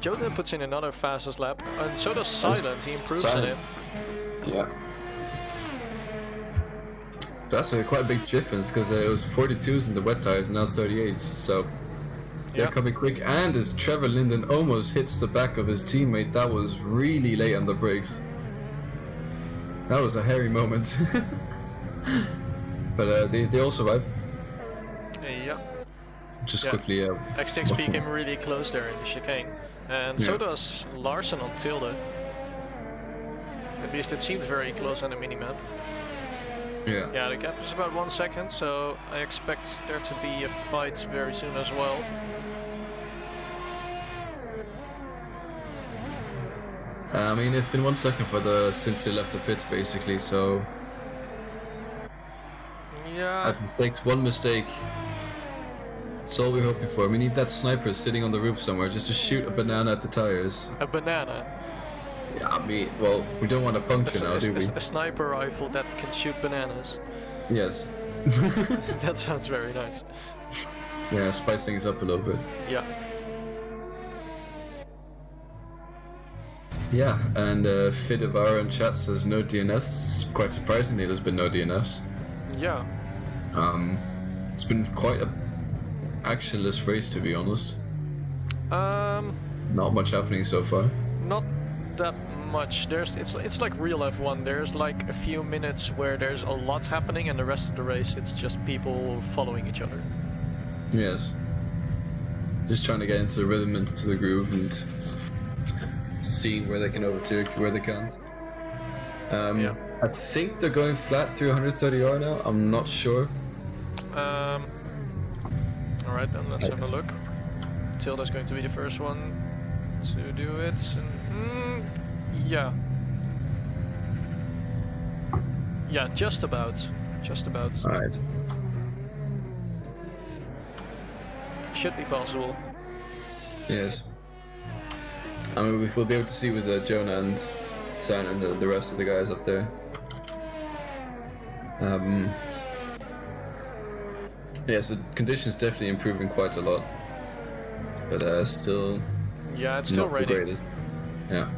Jonah puts in another fastest lap, and so does Silent. He improves on him. Yeah. That's quite a big difference, because it was 42s in the wet tires and now it's 38s, so they're coming quick. And as Trevor Linden almost hits the back of his teammate, that was really late on the brakes. That was a hairy moment. But they all survived. Yeah. Just quickly. XTXP came really close there in the chicane. And so does Larsen on Tilde. At least it seems very close on the minimap. Yeah. Yeah, the gap is about 1 second, so I expect there to be a fight very soon as well. I mean, it's been 1 second since they left the pits, basically. So Yeah. it takes one mistake. That's all we're hoping for. We need that sniper sitting on the roof somewhere just to shoot a banana at the tires. A banana. Yeah, I mean, well, we don't want a puncture now, do we? A sniper rifle that can shoot bananas. Yes. That sounds very nice. Yeah, spice things up a little bit. Yeah. Yeah, and Fidevara in chat says no DNFs. Quite surprisingly, there's been no DNFs. Yeah. It's been quite a actionless race, to be honest. Not much happening so far. Not that much. It's like real F1. There's like a few minutes where there's a lot happening, and the rest of the race it's just people following each other. Yes. Just trying to get into the rhythm, into the groove, and seeing where they can overtake, where they can't. Yeah. I think they're going flat through 130R now. I'm not sure. Alright, then let's have a look. Tilda's going to be the first one to do it. And, yeah. Yeah, just about. Just about. Alright. Should be possible. Yes. I mean, we'll be able to see with Jonah and San and the rest of the guys up there. Yeah, so conditions definitely improving quite a lot, but still. Yeah, it's still not the raining. greatest. Yeah.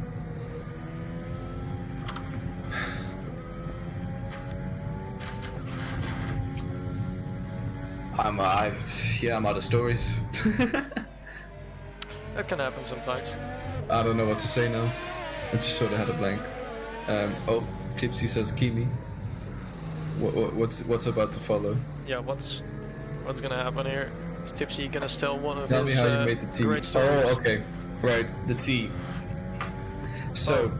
I'm out of stories. That can happen sometimes. I don't know what to say now. I just sort of had a blank. Oh, Tipsy says Kimi. What's about to follow? Yeah, what's gonna happen here? Is Tipsy gonna tell one of Tell me his how you made the tea. great stories? Oh, okay. Right, the tea. So,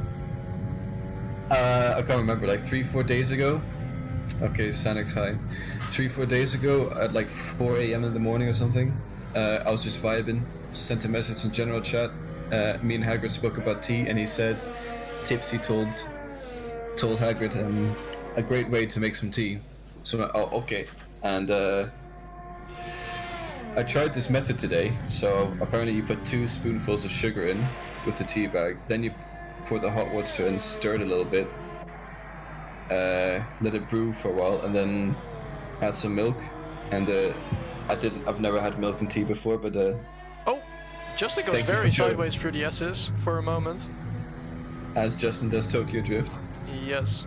I can't remember, like 3-4 days ago. Okay, Sanix, hi. 3-4 days ago, at like 4 a.m. in the morning or something, I was just vibing, sent a message in general chat. Me and Hagrid spoke about tea, and he said, Tipsy told Hagrid a great way to make some tea. So, oh, okay. And I tried this method today. So apparently you put 2 spoonfuls of sugar in with the tea bag, then you pour the hot water in, stir it a little bit, let it brew for a while, and then add some milk. And I've never had milk and tea before, but Oh, Justin goes very sideways through the S's for a moment. As Justin does Tokyo Drift. Yes.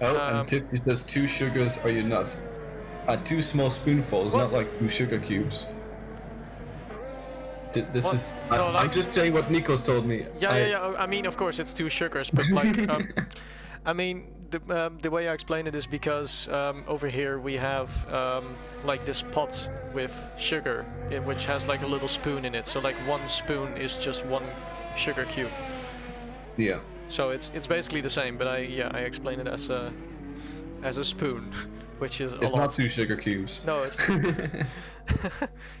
Oh, and Tipsy says 2 sugars, are you nuts? 2 small spoonfuls, What? not like 2 sugar cubes. This What? is. No, I'm just saying what Nikos told me. Yeah. I mean, of course, it's 2 sugars, but like, I mean, the way I explain it is because over here we have like this pot with sugar, which has like a little spoon in it. So like 1 spoon is just 1 sugar cube. Yeah. So it's basically the same, but I explain it as a spoon, which is a It's lot. not 2 sugar cubes. No, it's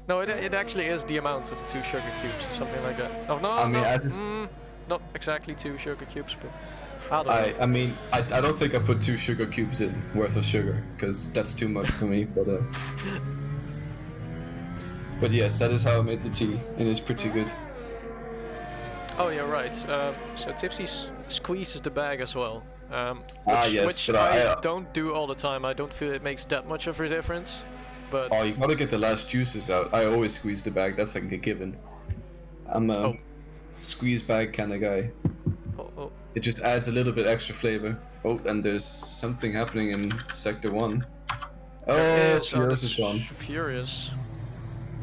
no, it actually is the amount of 2 sugar cubes, something like that. Oh no, I mean, not exactly 2 sugar cubes, but I don't know. I mean, I don't think I put 2 sugar cubes in worth of sugar, because that's too much for me. But yes, that is how I made the tea, and it's pretty good. Oh yeah, right. So Tipsy squeezes the bag as well. Yes, which but I don't do all the time. I don't feel it makes that much of a difference. But Oh, you gotta get the last juices out. I always squeeze the bag. That's like a given. I'm a squeeze bag kind of guy. oh. It just adds a little bit extra flavor. Oh, and there's something happening in Sector 1. Oh, Furious is gone. Furious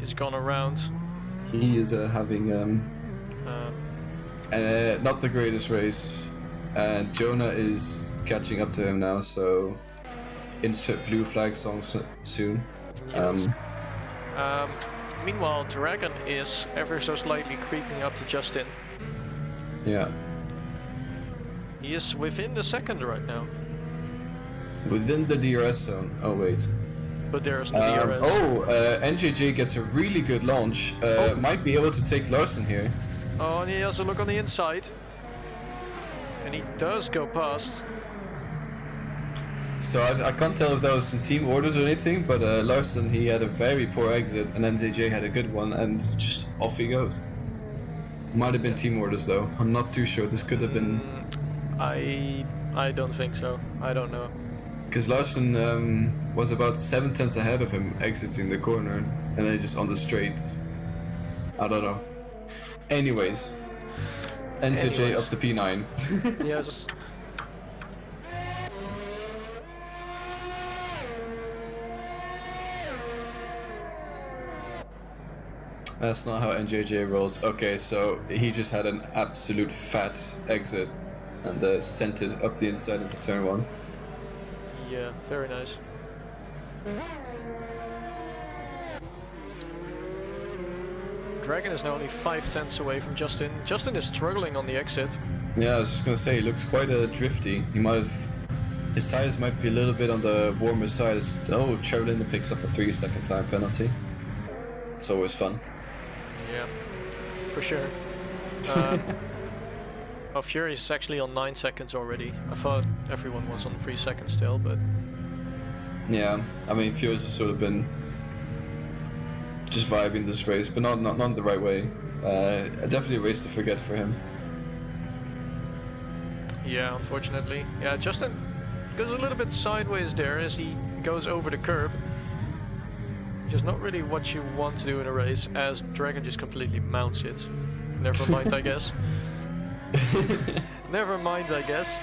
is gone around. He is having not the greatest race. And Jonah is catching up to him now, so insert blue flag song soon. Yes. Meanwhile, Dragon is ever so slightly creeping up to Justin. Yeah. He is within the second right now. Within the DRS zone. Oh, wait. But there's no DRS. NJJ gets a really good launch. Might be able to take Larson here. Oh, and he has a look on the inside. And he does go past. So I can't tell if that was some team orders or anything, but Larson, he had a very poor exit, and NJJ had a good one, and just off he goes. Might have been team orders though. I'm not too sure. This could have been. I don't think so. I don't know. Because Larson was about 7/10 ahead of him exiting the corner, and then just on the straight. I don't know. Anyways, NJJ up to P9. Yeah, just. That's not how NJJ rolls. Okay, so he just had an absolute fat exit and sent it up the inside into turn 1. Yeah, very nice. Dragon is now only 5/10 away from Justin. Justin is struggling on the exit. Yeah, I was just gonna say, he looks quite drifty. He might have... His tires might be a little bit on the warmer side. Oh, Trevor picks up a 3-second time penalty. It's always fun. Yeah, for sure. Oh, Fury is actually on 9 seconds already. I thought everyone was on 3 seconds still, but... Yeah, I mean, Fury's has sort of been just vibing this race, but not the right way. Definitely a race to forget for him. Yeah, unfortunately. Yeah, Justin goes a little bit sideways there as he goes over the curb. Which is not really what you want to do in a race, as Dragon just completely mounts it. Never mind, I guess. Never mind, I guess.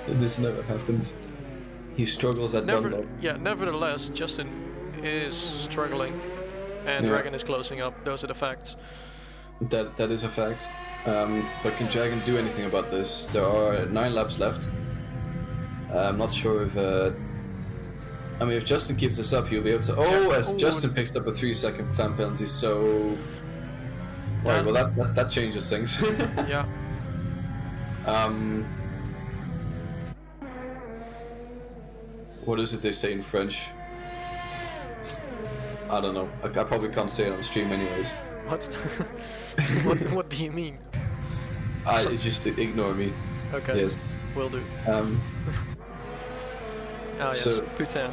This never happened. He struggles at Dunlop. Nevertheless, Justin is struggling, and Yeah. Dragon is closing up. Those are the facts. That is a fact. But can Dragon do anything about this? There are 9 laps left. I'm not sure if. I mean, if Justin keeps this up, he'll be able to. Oh, Yeah. as Ooh. Justin picks up a 3-second time penalty, so. Right, well, that changes things. Yeah. What is it they say in French? I don't know. I probably can't say it on stream anyways. What? What do you mean? Just ignore me. Okay. Yes. Will do. Ah yes. So- Putain.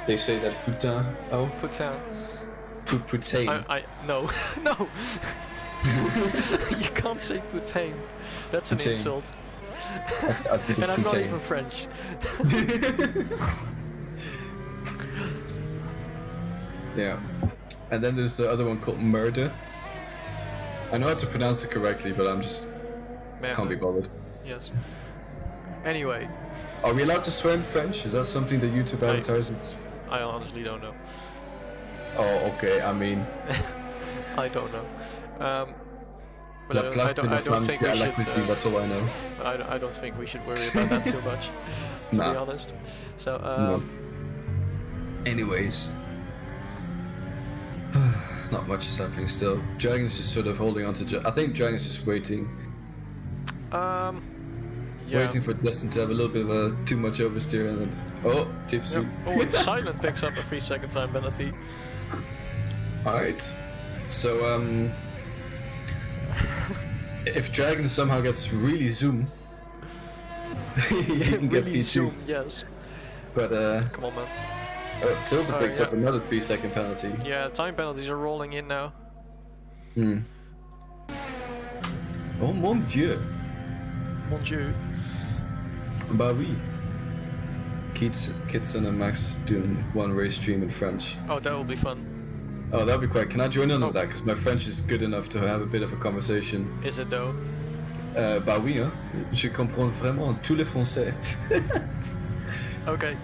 They say that putain. Oh, Putain. putain. No. No. You can't say putain. That's an Putain. insult. I think it's And I'm not putain. even French. Yeah. And then there's the other one called murder. I know how to pronounce it correctly, but I'm just can't be bothered. Yes. Anyway, Are we allowed to swear in French? Is that something that YouTube advertises? I honestly don't know. Oh, okay. I mean, I don't know. But La I place de la don't femme, think we I like should. this thing, that's all I know. I don't think we should worry about that too much, to Nah. be honest. So, No. Anyways. Not much is happening still. Dragon's just sort of holding on to. I think Dragon's just waiting. yeah. Waiting for Justin to have a little bit of a too much oversteer and then. Oh, tipsy. Yep. Oh, and Silent picks up a 3-second time penalty. Alright. So, if Dragon somehow gets really zoom, he can get Really P2. zoom, yes. But, Come on, man. Tilda picks yeah. up another 3-second penalty. Yeah, time penalties are rolling in now. Oh mon dieu. Mon Dieu. Bah oui. Kitson and Max doing one race stream in French. Oh, that will be fun. Oh, that'd be quite. Can I join in Oh. on that? Because my French is good enough to have a bit of a conversation. Is it though? Bah oui, hein. Je comprends vraiment tous les français. Okay.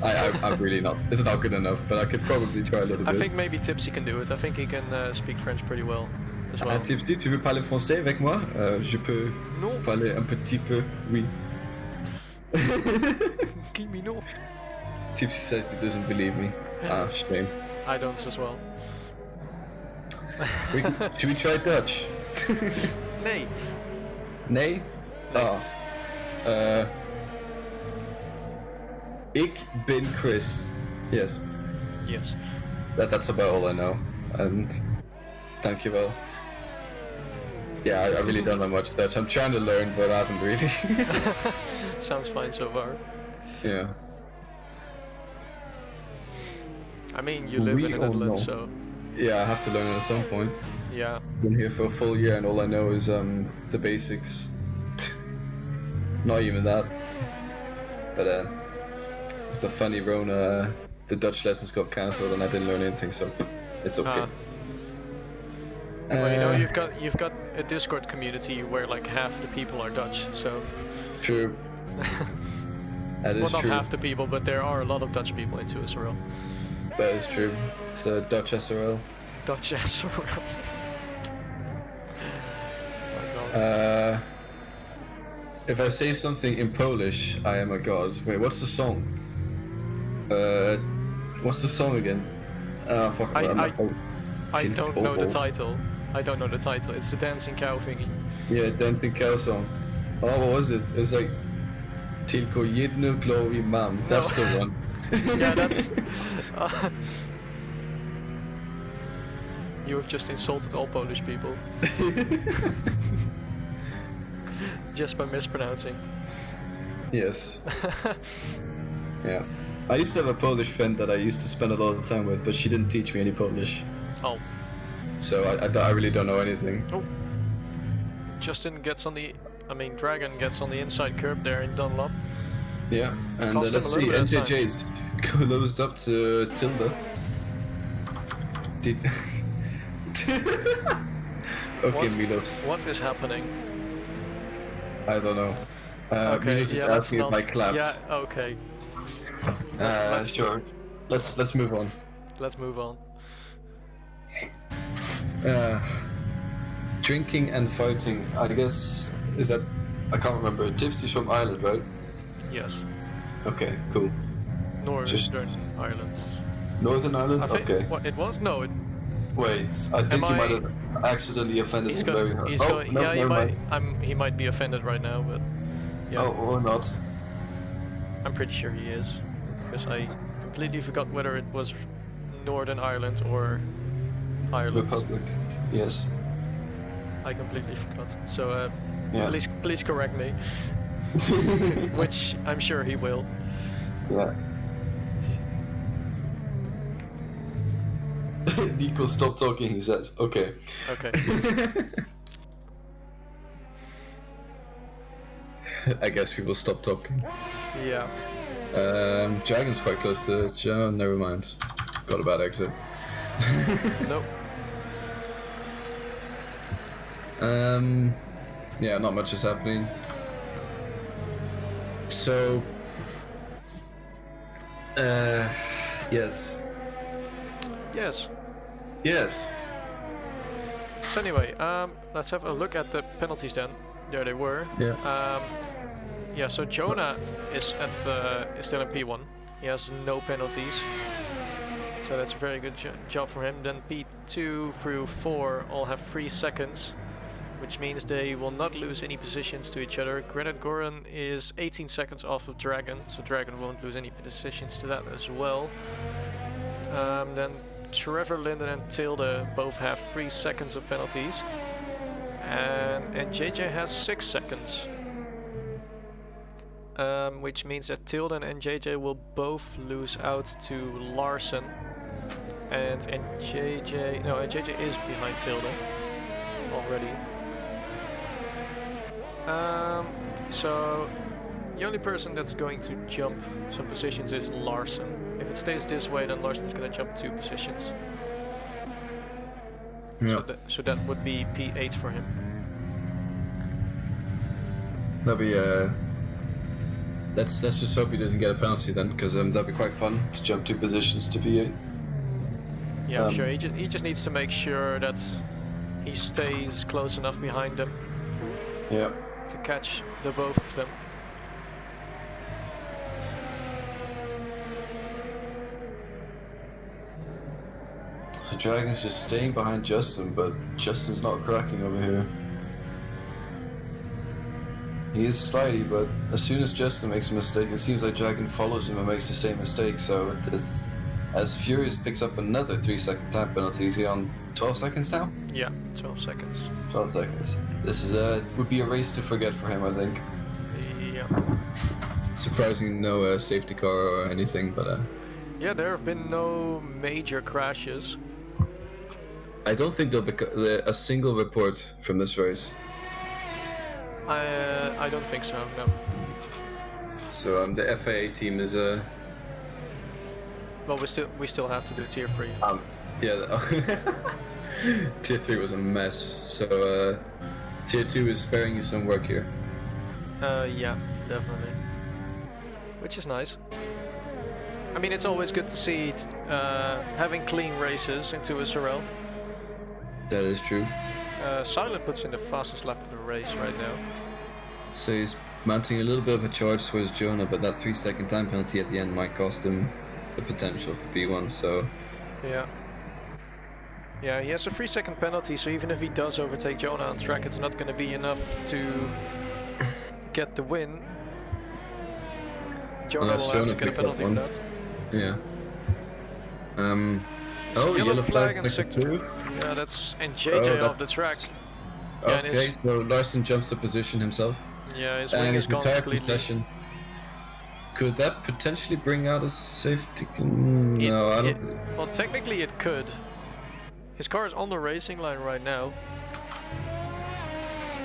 I'm really not. It's not good enough, but I could probably try a little I bit. think maybe Tipsy can do it. I think he can speak French pretty well as well. Tipsy, tu veux parler français avec moi? Je peux Non. parler un petit peu, oui. Give me no. Tipsy says he doesn't believe me. Ah, shame. I don't as well. Should we try Dutch? Nee. Nee? Ah. Ik ben Chris. Yes. Yes. That's about all I know. And dankjewel. Yeah, I really don't know much Dutch. I'm trying to learn, but I haven't really. Sounds fine so far. Yeah. I mean, you live in the We all Netherlands, know. so Yeah, I have to learn it at some point. yeah. Been here for a full year and all I know is the basics. Not even that. But with the funny Rona, the Dutch lessons got cancelled and I didn't learn anything, so it's okay. Well, you know, you've got a Discord community where like half the people are Dutch, so True. That well, is not true. half the people, but there are a lot of Dutch people into Israel. That is true. It's Dutch SRL. Dutch Israel. Oh my God. If I say something in Polish, I am a god. Wait, what's the song? What's the song again? Fuck. I Tin- don't know the oh. title. I don't know the title. It's the dancing cow thingy. Yeah, Dancing Cow song. Oh, what was it? It's like Tylko jedno glory mam. That's the one. Yeah, that's. You have just insulted all Polish people just by mispronouncing. Yes. Yeah. I used to have a Polish friend that I used to spend a lot of time with, but she didn't teach me any Polish. Oh, So I really don't know anything. Justin gets on the. I mean, Dragon gets on the inside curb there in Dunlop. Yeah, and Cost him let's a see, little bit of time. NJJ's closed up to Tilda. Did... Okay, What? Milos. What is happening? I don't know. Okay, Minus is yeah, let's asking if not. I clapped. Yeah, okay. Sure. Let's move on. Let's move on. Drinking and fighting. I guess is that. I can't remember. Tipsy's from Ireland, right? Yes. Okay, cool. Northern Ireland. Northern Ireland. I think, Okay. What it was? No, it. Wait, I think you might have accidentally offended him very hard. He might be offended right now, but yeah, Oh, or not. I'm pretty sure he is, because I completely forgot whether it was Northern Ireland or Ireland. Republic. Yes. I completely forgot. So Yeah. please correct me, which I'm sure he will. Yeah. Nico, stop talking, he says. Okay. Okay. I guess we will stop talking. Yeah. Dragon's quite close to Joe. Never mind. Got a bad exit. Nope. Yeah, not much is happening. So, yes. Yes. Yes. So anyway, let's have a look at the penalties then. There they were. Yeah. Yeah. So Jonah is still in P1. He has no penalties. So that's a very good job for him. Then P2 through 4 all have 3 seconds, which means they will not lose any positions to each other. Granite Goran is 18 seconds off of Dragon, so Dragon won't lose any positions to that as well. Then Trevor, Linden and Tilde both have 3 seconds of penalties. And JJ has 6 seconds. Which means that Tilde and JJ will both lose out to Larsen. And JJ is behind Tilde already. So the only person that's going to jump some positions is Larsen. If it stays this way, then Larsen is going to jump 2 positions. Yeah. So that would be P8 for him. That'll be let's just hope he doesn't get a penalty then, because that'd be quite fun to jump 2 positions to P8. Yeah, sure. He just needs to make sure that he stays close enough behind them. Yeah. To catch the both of them. So Dragon's just staying behind Justin, but Justin's not cracking over here. He is slidey, but as soon as Justin makes a mistake, it seems like Dragon follows him and makes the same mistake, so as Furious picks up another 3-second time penalty, is he on 12 seconds now? Yeah, 12 seconds. 12 seconds. This is would be a race to forget for him, I think. Yeah. Surprising no safety car or anything, but yeah, there have been no major crashes. I don't think there'll be a single report from this race. I don't think so, no. So the FIA team is well, we still have to do tier 3. Yeah. Tier 3 was a mess, so tier 2 is sparing you some work here. Yeah, definitely. Which is nice. I mean, it's always good to see having clean races into a Sorel. That is true. Silent puts in the fastest lap of the race right now. So he's mounting a little bit of a charge towards Jonah, but that 3-second time penalty at the end might cost him the potential for P1, so... Yeah. Yeah, he has a 3-second penalty, so even if he does overtake Jonah on track, it's not going to be enough to get the win. Jonah will have to get a penalty for that. Yeah. Oh, yellow flag and sector 2. Yeah, that's... and JJ off the track. Yeah, Okay, so Larsen jumps to position himself. Yeah, his wing is gone completely. Possession. Could that potentially bring out a safety? No, I don't. Well, technically it could. His car is on the racing line right now.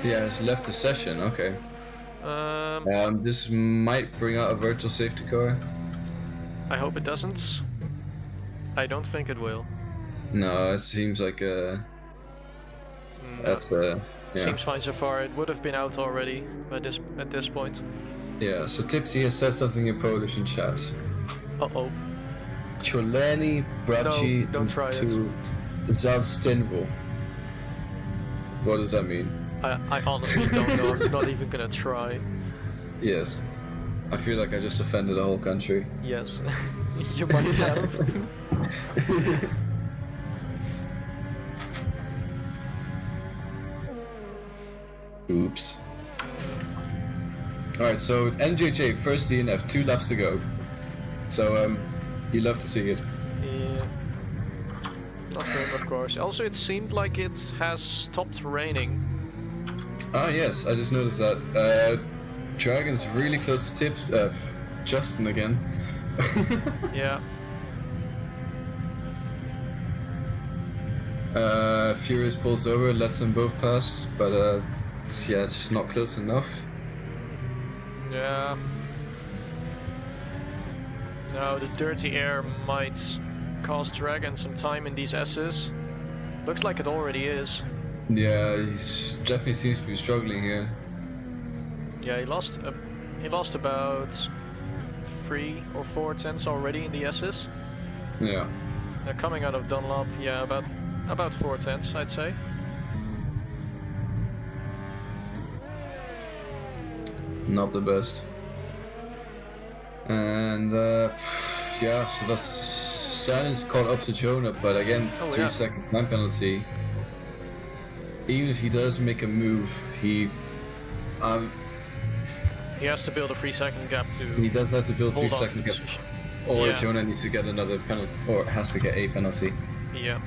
Yeah, he's left the session. Okay. This might bring out a virtual safety car. I hope it doesn't. I don't think it will. No, it seems like No. Yeah. Seems fine so far. It would have been out already at this point. Yeah, so Tipsy has said something in Polish in chat. Uh-oh. Choleni braci No, don't try it. to Zawstenwo. What does that mean? I honestly don't know. I'm not even gonna try. Yes. I feel like I just offended the whole country. Yes. You might have. Oops. Alright, so NJJ, first DNF, 2 laps to go. So, you love to see it. Yeah. Not for him, of course. Also, it seemed like it has stopped raining. Ah, yes, I just noticed that. Dragon's really close to Justin again. Yeah. Furious pulls over, lets them both pass, but yeah, it's just not close enough. Yeah. No, the dirty air might cost Dragon some time in these S's. Looks like it already is. Yeah, he definitely seems to be struggling here. Yeah, he lost about 3 or 4 tenths already in the S's. Yeah. Coming out of Dunlop, yeah, about 4 tenths, I'd say. Not the best. And yeah, so that's Silence caught up to Jonah, but again, 3-second time penalty. Even if he does make a move, he has to build a 3-second gap to. He does have to build hold on 3-second to gap, the position. or Yeah. Jonah needs to get another penalty, or has to get a penalty. Yeah.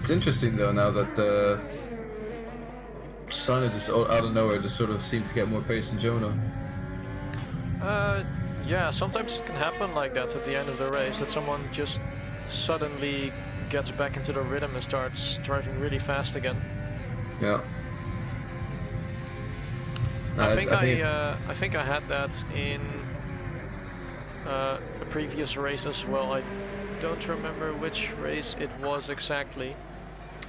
It's interesting though now that Silent just out of nowhere just sort of seemed to get more pace than Jonah. Yeah, sometimes it can happen like that at the end of the race, that someone just suddenly gets back into the rhythm and starts driving really fast again. Yeah. I think I had that in a previous race as well. I don't remember which race it was exactly.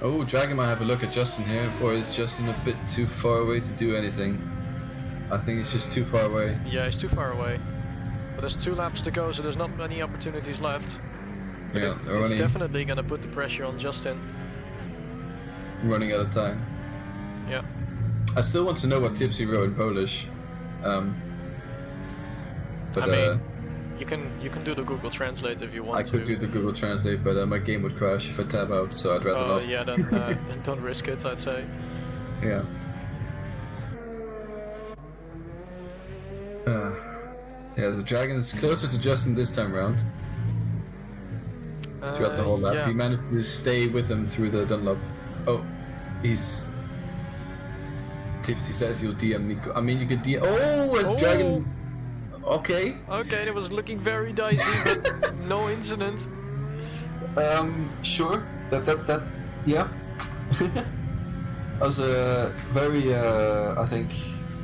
Oh, Dragon might have a look at Justin here, or is Justin a bit too far away to do anything? I think it's just too far away. Yeah, he's too far away. But there's 2 laps to go, so there's not many opportunities left. But Yeah, it's definitely gonna put the pressure on Justin. running out of time. Yeah. I still want to know what Tipsy wrote in Polish. But I mean, you can do the Google Translate if you want I to. could do the Google Translate, but my game would crash if I tab out, so I'd rather Oh not. yeah, then don't risk it, I'd say. Yeah. Yeah, the Dragon is closer to Justin this time round. Throughout the whole lap, yeah. he managed to stay with him through the Dunlop. Oh, he's. Tipsy says you'll DM Nico. I mean, you could DM. Oh, it's Dragon. Okay. Okay, that was looking very dicey, but no incident. Sure. That. Yeah. That was a very, I think,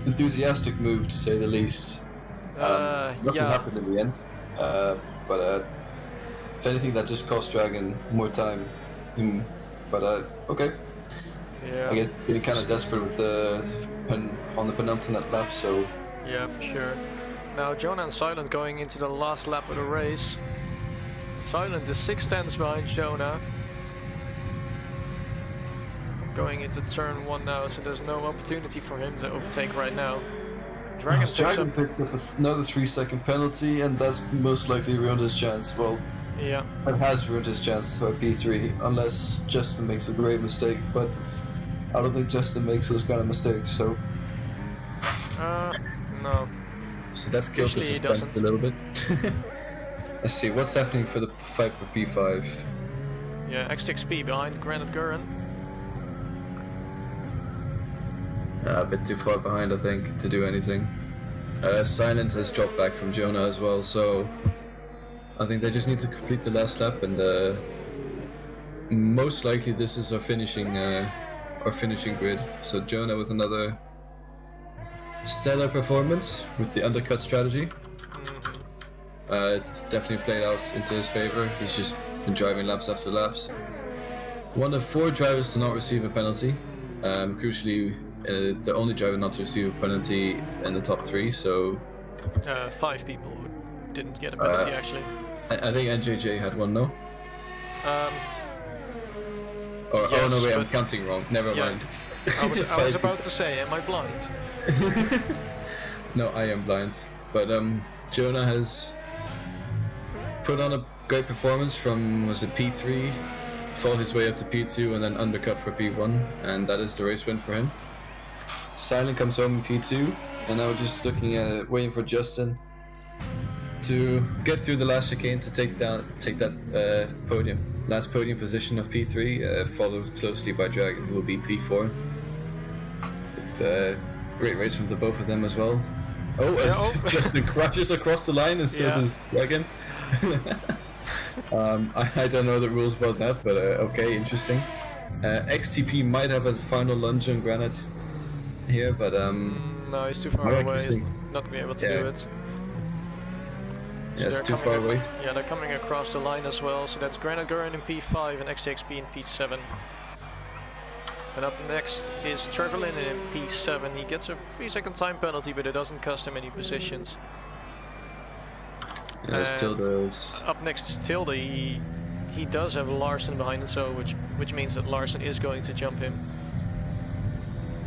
enthusiastic move to say the least. Nothing Yeah. happened in the end. But if anything, that just cost Dragon more time. But okay. Yeah. I guess he's getting kind of desperate with the on the penultimate lap, so. Yeah, for sure. Now Jonah and Silent going into the last lap of the race. Silent is 6 tenths behind Jonah. Going into turn 1 now, so there's no opportunity for him to overtake right now. Dragon picks up another 3-second penalty, and that's most likely ruined his chance. Well, Yeah. it has ruined his chance to a P3, unless Justin makes a grave mistake, but I don't think Justin makes those kind of mistakes, so. No. So that's killed the Usually he suspense doesn't. a little bit. Let's see, what's happening for the fight for P5? Yeah, X6P behind Granite Gurren. A bit too far behind, I think, to do anything. Silent has dropped back from Jonah as well, so I think they just need to complete the last lap, and most likely this is our finishing grid. So Jonah with another stellar performance with the undercut strategy. It's definitely played out into his favor. He's just been driving laps after laps. one of 4 drivers to not receive a penalty. Crucially, the only driver not to receive a penalty in the top 3. So 5 people who didn't get a penalty actually. I think NJJ had one, no? Or Yes, oh no, wait, I'm but- counting wrong. Never Yeah. mind. I was 5 about to say, am I blind? No, I am blind. But Jonah has put on a great performance from, was it P3, fought his way up to P2 and then undercut for P1, and that is the race win for him. Silent comes home in P2, and now we're just looking at waiting for Justin to get through the last chicane to take that podium. Last podium position of P3, followed closely by Dragon, who will be P4. Great race from the both of them as well. Oh, as Justin crashes across the line and so does Dragon. I don't know the rules about that, but okay, interesting. XTP might have a final lunge on Granite here, but no, he's too far away. He's not gonna be able to do it. Yeah, it's too far away. Yeah, they're coming across the line as well. So that's Granite Gurren in P5 and XTXP in P7. And up next is Trevelyan in P7. He gets a 3-second time penalty, but it doesn't cost him any positions. Yeah, it's Tilde is... Up next is Tilde. He does have Larsen behind him, so which means that Larsen is going to jump him.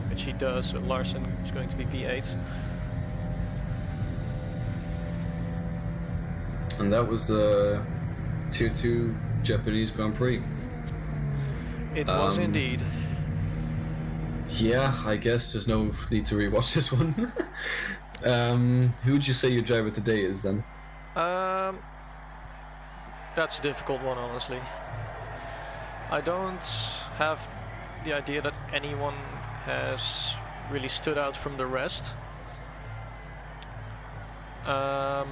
Which he does, so Larsen is going to be P8. And that was the Tier 2 Japanese Grand Prix. It was indeed. Yeah, I guess there's no need to rewatch this one. Who would you say your driver today is then? That's a difficult one, honestly. I don't have the idea that anyone has really stood out from the rest. So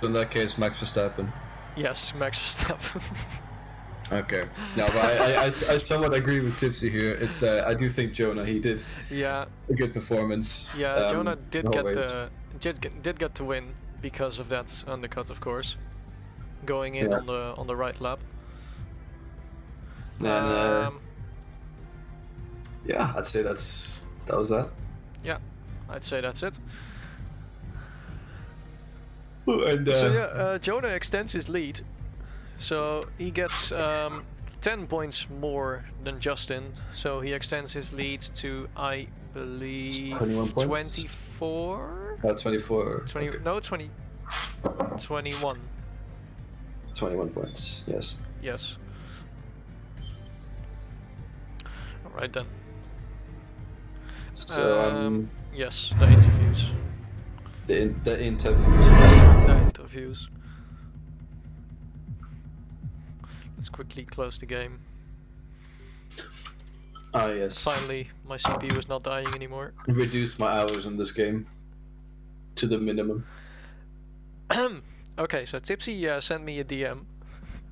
in that case, Max Verstappen. Yes, Max Verstappen. Okay. No, but I somewhat agree with Tipsy here. It's I do think Jonah, he did a good performance. Yeah, Jonah did the get whole race. did get the win because of that undercut, of course, going in on the right lap. And yeah, I'd say that was that. Yeah, I'd say that's it. And So Jonah extends his lead, so he gets 10 points more than Justin. So he extends his lead to, I believe, 21 points? 24. 24. 20. Okay. No, 20. 21. 21 points. Yes. Yes. All right then. So yes, the interviews. the interviews. The interviews. Let's quickly close the game. Ah yes. Finally, my CPU is not dying anymore. Reduce my hours in this game to the minimum. Okay, so Tipsy sent me a DM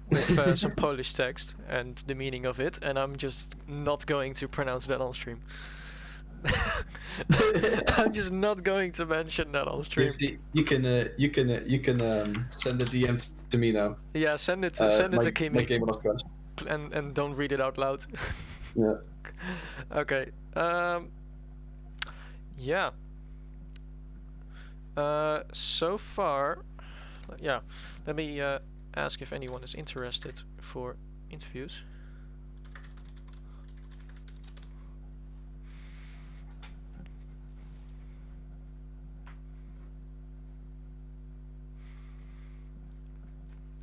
with some Polish text and the meaning of it, and I'm just not going to pronounce that on stream. I'm just not going to mention that on stream. You can send the DM to me now. Yeah, send it to Kimi. My game will not crash. And don't read it out loud. Yeah. Okay. Yeah. So far, yeah. Let me ask if anyone is interested for interviews.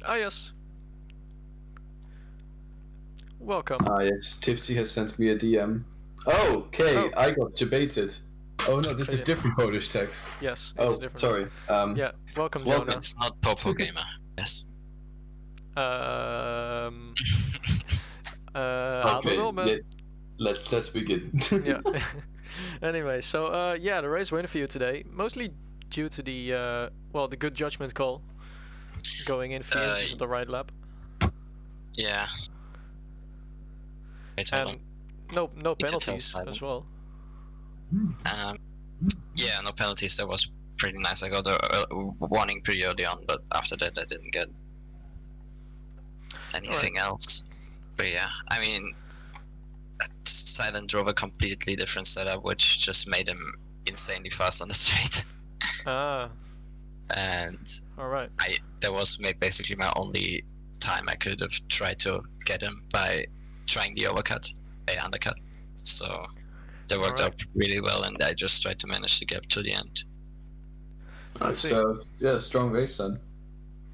Ah yes. Welcome. Ah yes, Tipsy has sent me a DM. Oh, okay, Oh. I got debated. Oh no, this is different Polish text. Yes. It's Oh, different. sorry. Yeah. Welcome, Welcome. Jonah. It's not Popo Gamer. Yes. I Okay, don't know, man. let's begin. Yeah. Anyway, so yeah, the race win for you today, mostly due to the well, the good judgment call going in for the inches of the right lap, Yeah. Wait, hold and no penalties outside. as well. on. Yeah, no penalties. That was pretty nice. I got a warning pretty early on, but after that I didn't get. anything else. But yeah, I mean, Silent drove a completely different setup, which just made him insanely fast on the straight. Ah, And alright. that was basically my only time I could have tried to get him by trying the undercut. So that worked Alright. out really well, and I just tried to manage the gap to the end. Let's see. So yeah, strong race, son.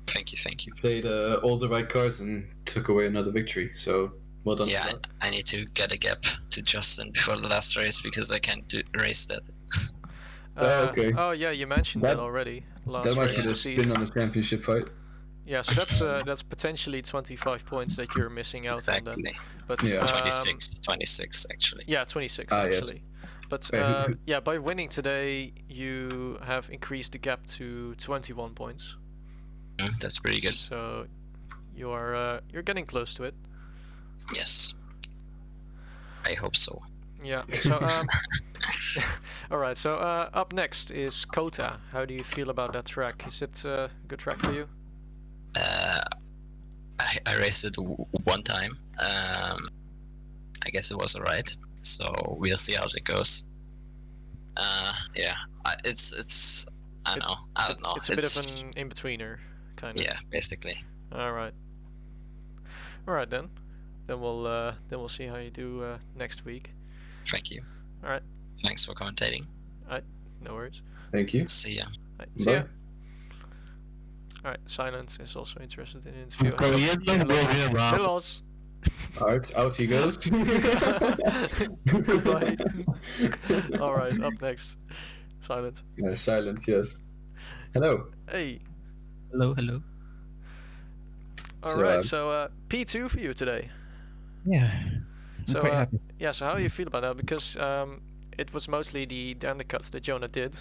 Thank you. Played all the right cards and took away another victory. So well done. Yeah, for that. I need to get a gap to Justin before the last race because I can't race that. Okay. Oh yeah, you mentioned that That- already. Last That might race put of a the spin season. on the championship fight. Yeah, so that's potentially 25 points that you're missing out on then. Exactly. But Yeah. 26 actually. yeah, 26 Ah, yes. actually. But Wait, who- yeah, by winning today, you have increased the gap to 21 points. That's pretty good. So you're getting close to it. Yes. I hope so. Yeah. So all right. So up next is Kota. How do you feel about that track? Is it a good track for you? I raced it one time. I guess it was alright. So we'll see how it goes. Yeah, it's I don't know. It's a bit of an in-betweener, kind of. Yeah, basically. All right. All right then. Then we'll see how you do next week. Thank you. All right. Thanks for commentating. No worries. Thank you. See ya. All right, see Bye. ya. All right. Silence is also interested in interview. Hello. Hello. Alright, out he goes. Goodbye. All right. Up next, Silence. Yeah, silent, yes. Hello. Hey. Hello. All So, right. So P2 for you today. Yeah. I'm So quite happy. yeah. So how do you feel about that? Because it was mostly the undercut that Jonah did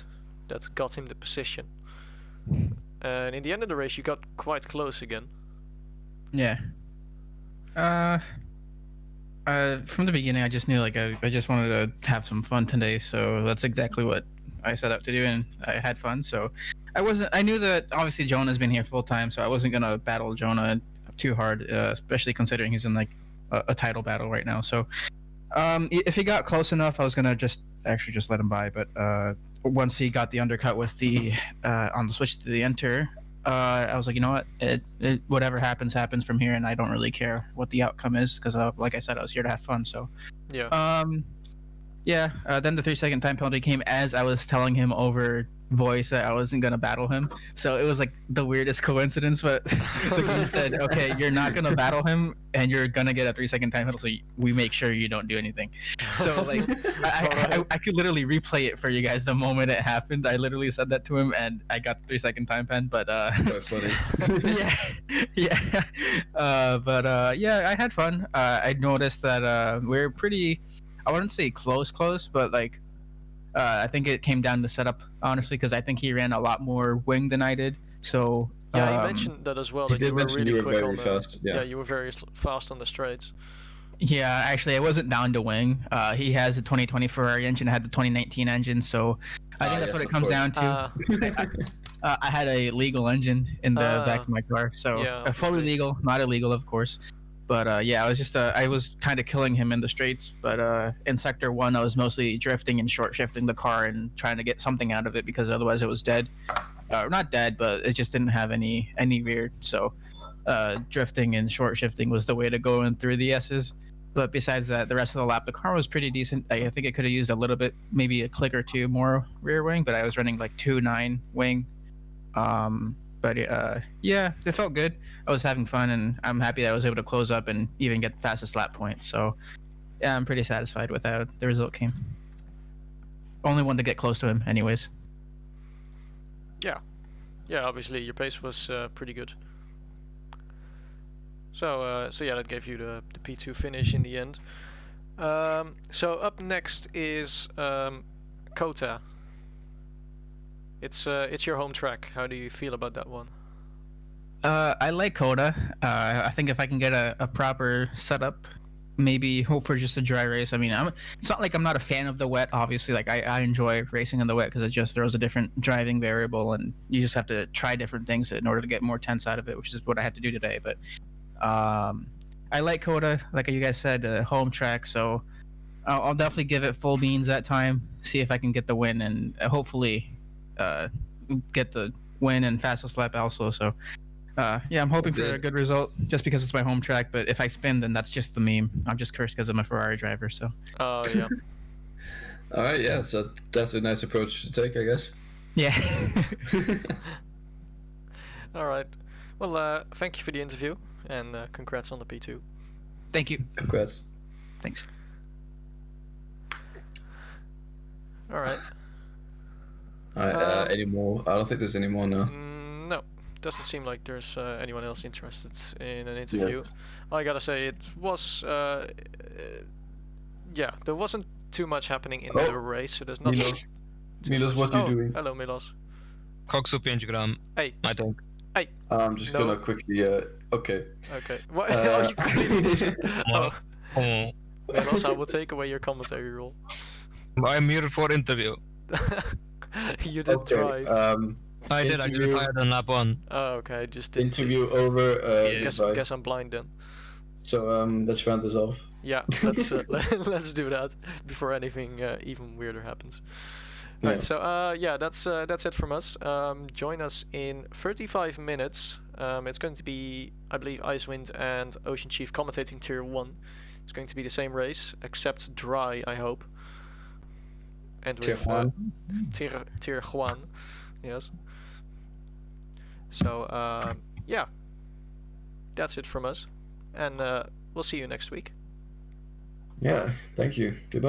that got him the position. And in the end of the race, you got quite close again. Yeah. From the beginning, I just knew like I just wanted to have some fun today, so that's exactly what I set out to do, and I had fun. So I knew that obviously Jonah's been here full time, so I wasn't gonna battle Jonah too hard, especially considering he's in like a title battle right now. So if he got close enough, I was gonna just let him by. But once he got the undercut with the on the switch to the enter, I was like, you know what, whatever happens from here, and I don't really care what the outcome is because like I said, I was here to have fun. So Yeah. then the 3-second time penalty came as I was telling him over voice that I wasn't gonna battle him. So it was like the weirdest coincidence, but so he said, okay, you're not gonna battle him and you're gonna get a 3-second time penalty, so we make sure you don't do anything. So like I could literally replay it for you guys the moment it happened. I literally said that to him and I got the 3-second time pen, but Quite funny. yeah, I had fun. I noticed that we're pretty, I wouldn't say close, but like I think it came down to setup, honestly, because I think he ran a lot more wing than I did. So Yeah, you mentioned that as well. He That did you were mention really you were quick very on the, fast, yeah. you were very fast on the straights. yeah, actually, I wasn't down to wing. He has the 2020 Ferrari engine, I had the 2019 engine, so I think that's yeah, what it of comes course. down to. I had a legal engine in the back of my car, so yeah, fully obviously. legal, not illegal, of course. But yeah, I was kind of killing him in the straights. But in sector 1, I was mostly drifting and short shifting the car and trying to get something out of it because otherwise it was dead. Not dead, but it just didn't have any veer. So drifting and short shifting was the way to go in through the S's. But besides that, the rest of the lap, the car was pretty decent. I think it could have used a little bit, maybe a click or two more rear wing, but I was running like 2.9 wing. But yeah, it felt good. I was having fun, and I'm happy that I was able to close up and even get the fastest lap point. So yeah, I'm pretty satisfied with how the result came. Only one to get close to him, anyways. Yeah, obviously your pace was pretty good. So yeah, that gave you the P2 finish in the end. So up next is Kota. It's your home track. How do you feel about that one? I like Coda. I think if I can get a proper setup, maybe hope for just a dry race. I mean, it's not like I'm not a fan of the wet. Obviously, like I enjoy racing in the wet because it just throws a different driving variable, and you just have to try different things in order to get more tense out of it, which is what I had to do today. But I like Coda, like you guys said, home track. So I'll definitely give it full beans that time. See if I can get the win, and hopefully get the win and fastest lap also. So yeah, I'm hoping for a good result just because it's my home track. But if I spin, then that's just the meme. I'm just cursed because I'm a Ferrari driver. So. Oh yeah. All right, yeah, so that's a nice approach to take, I guess. Yeah. All right. Well, thank you for the interview, and congrats on the P2. Thank you. Congrats. Thanks. All right. Any more? I don't think there's any more now. No, doesn't seem like there's anyone else interested in an interview. Yes. I gotta say, it was yeah, there wasn't too much happening in the race, so there's nothing. Milos, what are you doing? Hello, Milos. Koksu 5 gram. Hey. I think. Hey. I'm just gonna quickly. Okay. Okay. What? Oh, you completely oh. Oh. Milos, I will take away your commentary role. I'm here for interview. You did try. I did. I interview- fired on lap 1. Oh, okay. I just did. Interview over. Goodbye. Guess I'm blind then. So let's round this off. Yeah, let's let's do that before anything even weirder happens. Yeah. Right, so yeah, that's it from us. Join us in 35 minutes. It's going to be, I believe, Icewind and Ocean Chief commentating Tier 1. It's going to be the same race, except dry, I hope. And with Tier Juan, yes. So yeah, that's it from us, and we'll see you next week. Yeah. Thank you. Goodbye.